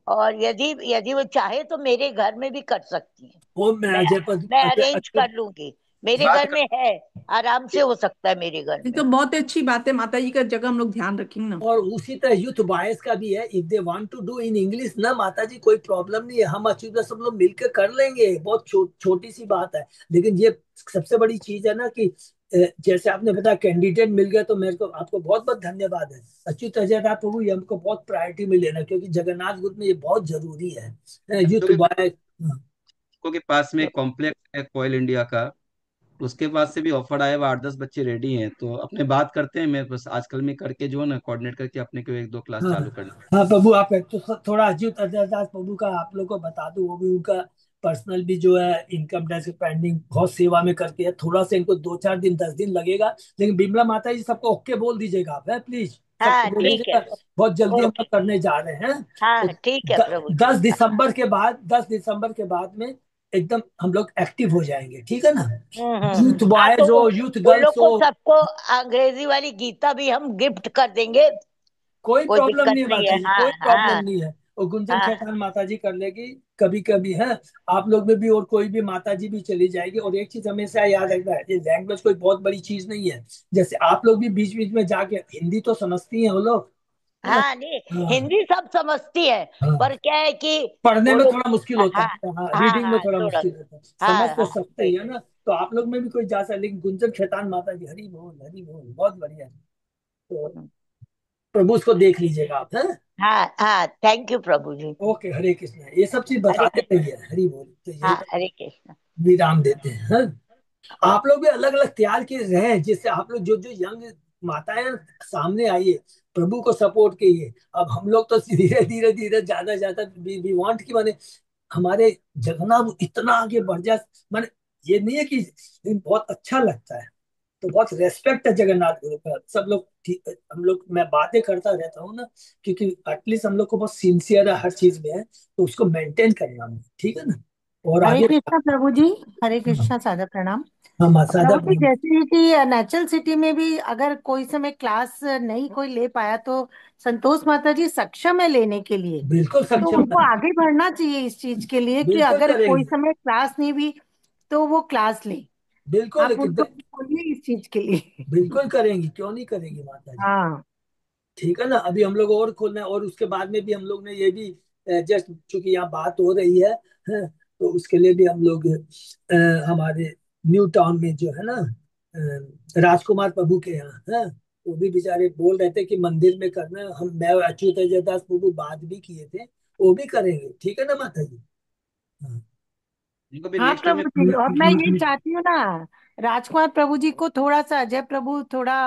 और यदि यदि वो चाहे तो मेरे घर में भी कर सकती हैं। वो मैं मैं अजय पर मैं अजय अरेंज अजय कर लूंगी। मेरे बात घर में है, आराम से हो सकता है मेरे घर ये में। तो बहुत अच्छी बात है, माता जी का जगह हम लोग ध्यान रखेंगे ना। और उसी तरह यूथ बॉयज का भी है, if they want to do in English ना माता जी, कोई प्रॉब्लम नहीं है, हम अच्युता सब लोग मिलकर कर लेंगे, बहुत छोटी सी बात है। लेकिन ये सबसे बड़ी चीज है ना कि जैसे आपने बताया कैंडिडेट मिल गया, तो मेरे को आपको बहुत बहुत धन्यवाद है अच्युत अजय प्रभु, ये हमको बहुत प्रायोरिटी में लेना, क्योंकि जगन्नाथ ग्रुप में ये बहुत जरूरी है यूथ बच्चों बॉय। के पास में कॉम्प्लेक्स है कोयल इंडिया का, उसके पास से भी ऑफर आया हुआ, 8-10 बच्चे रेडी हैं, तो अपने बात करते हैं, मैं बस आजकल में करके जो है ना कोऑर्डिनेट करके अपने को 1-2 क्लास हाँ चालू कर। हाँ प्रभु, आप एक तो थोड़ा अच्युत अजयदास प्रभु का आप लोग को बता दो, वो भी उनका पर्सनल भी जो है इनकम टैक्स पेंडिंग बहुत सेवा में करके है, थोड़ा सा इनको 2-4 दिन 10 दिन लगेगा, लेकिन बिमला माता जी सबको ओके बोल दीजिएगा आप, है प्लीज, सबको हाँ बोल ठीक है। दीजिएगा, बहुत जल्दी हम ओके। लोग करने जा रहे हैं। तो हाँ ठीक है प्रभु जी। 10 दिसंबर के बाद में एकदम हम लोग एक्टिव हो जाएंगे, ठीक है ना। यूथ हाँ तो बॉयज हो, यूथ वो गर्ल्स लोग को हो, सबको अंग्रेजी वाली गीता भी हम गिफ्ट कर देंगे। कोई कोई प्रॉब्लम दिक्कत नहीं है नहीं है। माता जी, हाँ कोई प्रॉब्लम हाँ नहीं है। और गुंजन हाँ। खेतान माता जी कर लेगी कभी कभी है, आप लोग में भी और कोई भी माता जी भी चली जाएगी। और एक चीज हमेशा याद रखना है, ये लैंग्वेज कोई बहुत बड़ी चीज नहीं है, जैसे आप लोग भी बीच बीच में जाके हिंदी तो समझती हैं वो लोग, है ना। हाँ नहीं, हाँ हिंदी सब समझती है, हाँ, पर क्या है कि पढ़ने वो में लोग। थोड़ा मुश्किल हाँ होता है, हाँ हाँ रीडिंग में हाँ थोड़ा थोड़ा मुश्किल सा। होता है, समझ हाँ तो हाँ सकते ही वही। है ना। तो आप लोग में भी कोई जा सकता है, लेकिन गुंजन खेतान माता जी हरी बोल बहुत बढ़िया है। तो प्रभु उसको देख लीजिएगा आप, है। हाँ हाँ थैंक यू प्रभु जी। ओके, हरे कृष्ण, ये सब चीज हरे बताते कृष्ण। रहिए, हरि बोल, तो यही हाँ पर हरे कृष्ण। विराम देते हैं, हाँ? आप लोग भी अलग अलग तैयार किए रहे हैं, जिससे आप लोग जो जो यंग माताएं हैं, सामने आइए, प्रभु को सपोर्ट कीजिए। अब हम लोग तो धीरे धीरे धीरे ज्यादा ज्यादा वी वांट की माने हमारे जगन्नाथ इतना आगे बढ़ जाए, माने ये नहीं है कि, लेकिन बहुत अच्छा लगता है, तो बहुत रेस्पेक्ट है जगन्नाथ गुरु का, सब लोग हम लोग, मैं बातें करता रहता हूँ ना, क्योंकि एटलीस्ट हम लोग को बहुत सिंसियर है हर चीज में है, तो उसको मेंटेन करना है, ठीक है ना। और हरे आगे कृष्णा प्रभु जी। हरे कृष्णा, सादर प्रणाम। हम सादा प्रभु जी, जैसे कि नेचुरल सिटी में भी अगर कोई समय क्लास नहीं कोई ले पाया तो संतोष माता जी सक्षम है लेने के लिए, बिल्कुल तो सक्षम उनको है, आगे बढ़ना चाहिए इस चीज के लिए कि बिल्कुल अगर कोई करेंगे, समय क्लास नहीं भी तो वो क्लास ले। बिल्कुल आप उनको बोलिए इस चीज के लिए। बिल्कुल करेंगी, क्यों नहीं करेंगी माता जी, हाँ ठीक है ना। अभी हम लोग और खोलना है, और उसके बाद में भी हम लोग ने ये भी जस्ट चूंकि यहाँ बात हो रही है, तो उसके लिए भी हम लोग हमारे न्यू टाउन में जो है ना राजकुमार प्रभु के यहाँ है, वो भी बेचारे बोल रहे थे कि मंदिर में करना है, हम मैं और अच्युत अजयदास प्रभु बात भी किए थे, वो भी करेंगे, ठीक है ना माता जी। हाँ। इनको भी हाँ नेक्स्ट टाइम में। प्रभु जी, और मैं ये चाहती हूँ ना, राजकुमार प्रभु जी को थोड़ा सा अजय प्रभु थोड़ा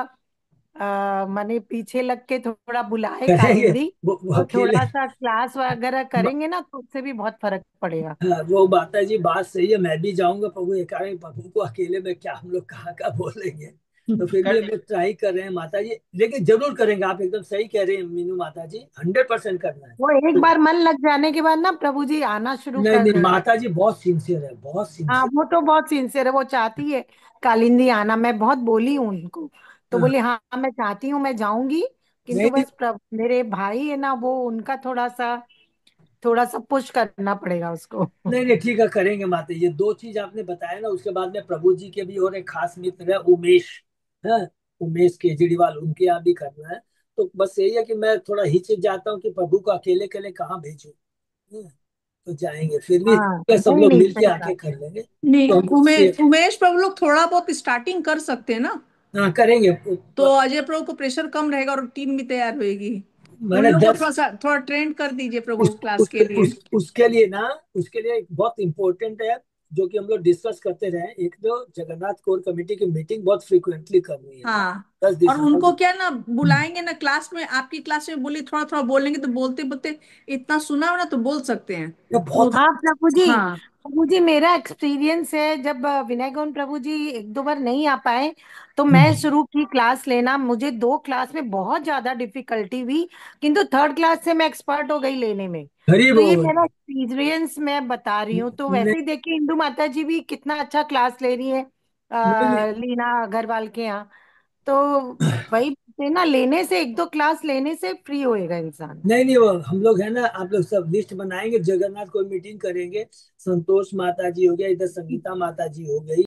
माने पीछे लग के थोड़ा बुलाए करेंगे, काइंडली, वो तो अकेले, थोड़ा सा क्लास वगैरह करेंगे ना तो उससे भी बहुत फर्क पड़ेगा। हाँ, वो माता जी बात सही है, मैं भी जाऊंगा प्रभु, ये कारण प्रभु को अकेले में क्या हम लोग कहाँ का बोलेंगे, तो फिर भी कर हम लोग ट्राई कर रहे हैं माता जी, लेकिन जरूर करेंगे, आप एकदम सही कह रहे हैं मीनू माता जी, 100% करना है। वो एक तो बार मन लग जाने के बाद ना प्रभु जी आना शुरू नहीं कर नहीं, देंगे। माता जी बहुत सिंसियर है, बहुत हाँ सिंसियर। वो तो बहुत सिंसियर है, वो चाहती है कालिंदी आना, मैं बहुत बोली हूँ उनको, तो हाँ, बोली हाँ मैं चाहती हूँ मैं जाऊंगी, नहीं किंतु नहीं बस मेरे भाई है ना वो उनका थोड़ा सा पुश करना पड़ेगा उसको। नहीं नहीं, ठीक है करेंगे माता जी, ये दो चीज आपने बताया ना, उसके बाद में प्रभु जी के भी और एक खास मित्र है उमेश, है, उमेश केजरीवाल, उनके यहाँ भी करना है। तो बस यही है कि मैं थोड़ा हिचक जाता हूँ कि प्रभु को अकेले अकेले कहाँ भेजूं, तो जाएंगे फिर भी, हाँ सब नहीं लोग नहीं, मिल के सही आके बात। कर लेंगे, नहीं, तो हम उमेश उमेश प्रभु लोग थोड़ा बहुत स्टार्टिंग कर सकते हैं ना, हाँ करेंगे। तो अजय प्रभु को प्रेशर कम रहेगा और टीम भी तैयार होगी। उन मैंने लोग को 10 थोड़ा ट्रेंड कर दीजिए प्रभु क्लास के लिए। उसके लिए ना, उसके लिए एक बहुत इंपॉर्टेंट है, जो कि हम लोग डिस्कस करते रहे, एक तो जगन्नाथ कोर कमेटी की मीटिंग बहुत फ्रिक्वेंटली करनी है, हाँ, 10 दिसंबर और उनको को। क्या ना बुलाएंगे ना क्लास में, आपकी क्लास में बोली थोड़ा थोड़ा बोलेंगे तो बोलते बोलते इतना सुना हो ना तो बोल सकते हैं। ये तो बहुत, हाँ हाँ प्रभु जी मेरा एक्सपीरियंस है, जब विनय गौन प्रभु जी एक दो बार नहीं आ पाए तो मैं शुरू की क्लास लेना, मुझे दो क्लास में बहुत ज्यादा डिफिकल्टी हुई, किंतु थर्ड क्लास से मैं एक्सपर्ट हो गई लेने में। हरी तो ये बोल, मेरा एक्सपीरियंस मैं बता रही हूँ, तो नहीं वैसे ही देखिए इंदु माता जी भी कितना अच्छा क्लास ले रही है नहीं लीना अग्रवाल के यहाँ, तो वही बात है ना, लेने से एक दो क्लास लेने से फ्री होएगा इंसान। नहीं नहीं, वो हम लोग है ना, आप लोग सब लिस्ट बनाएंगे, जगन्नाथ को मीटिंग करेंगे, संतोष माता जी हो गया, इधर संगीता माता जी हो गई,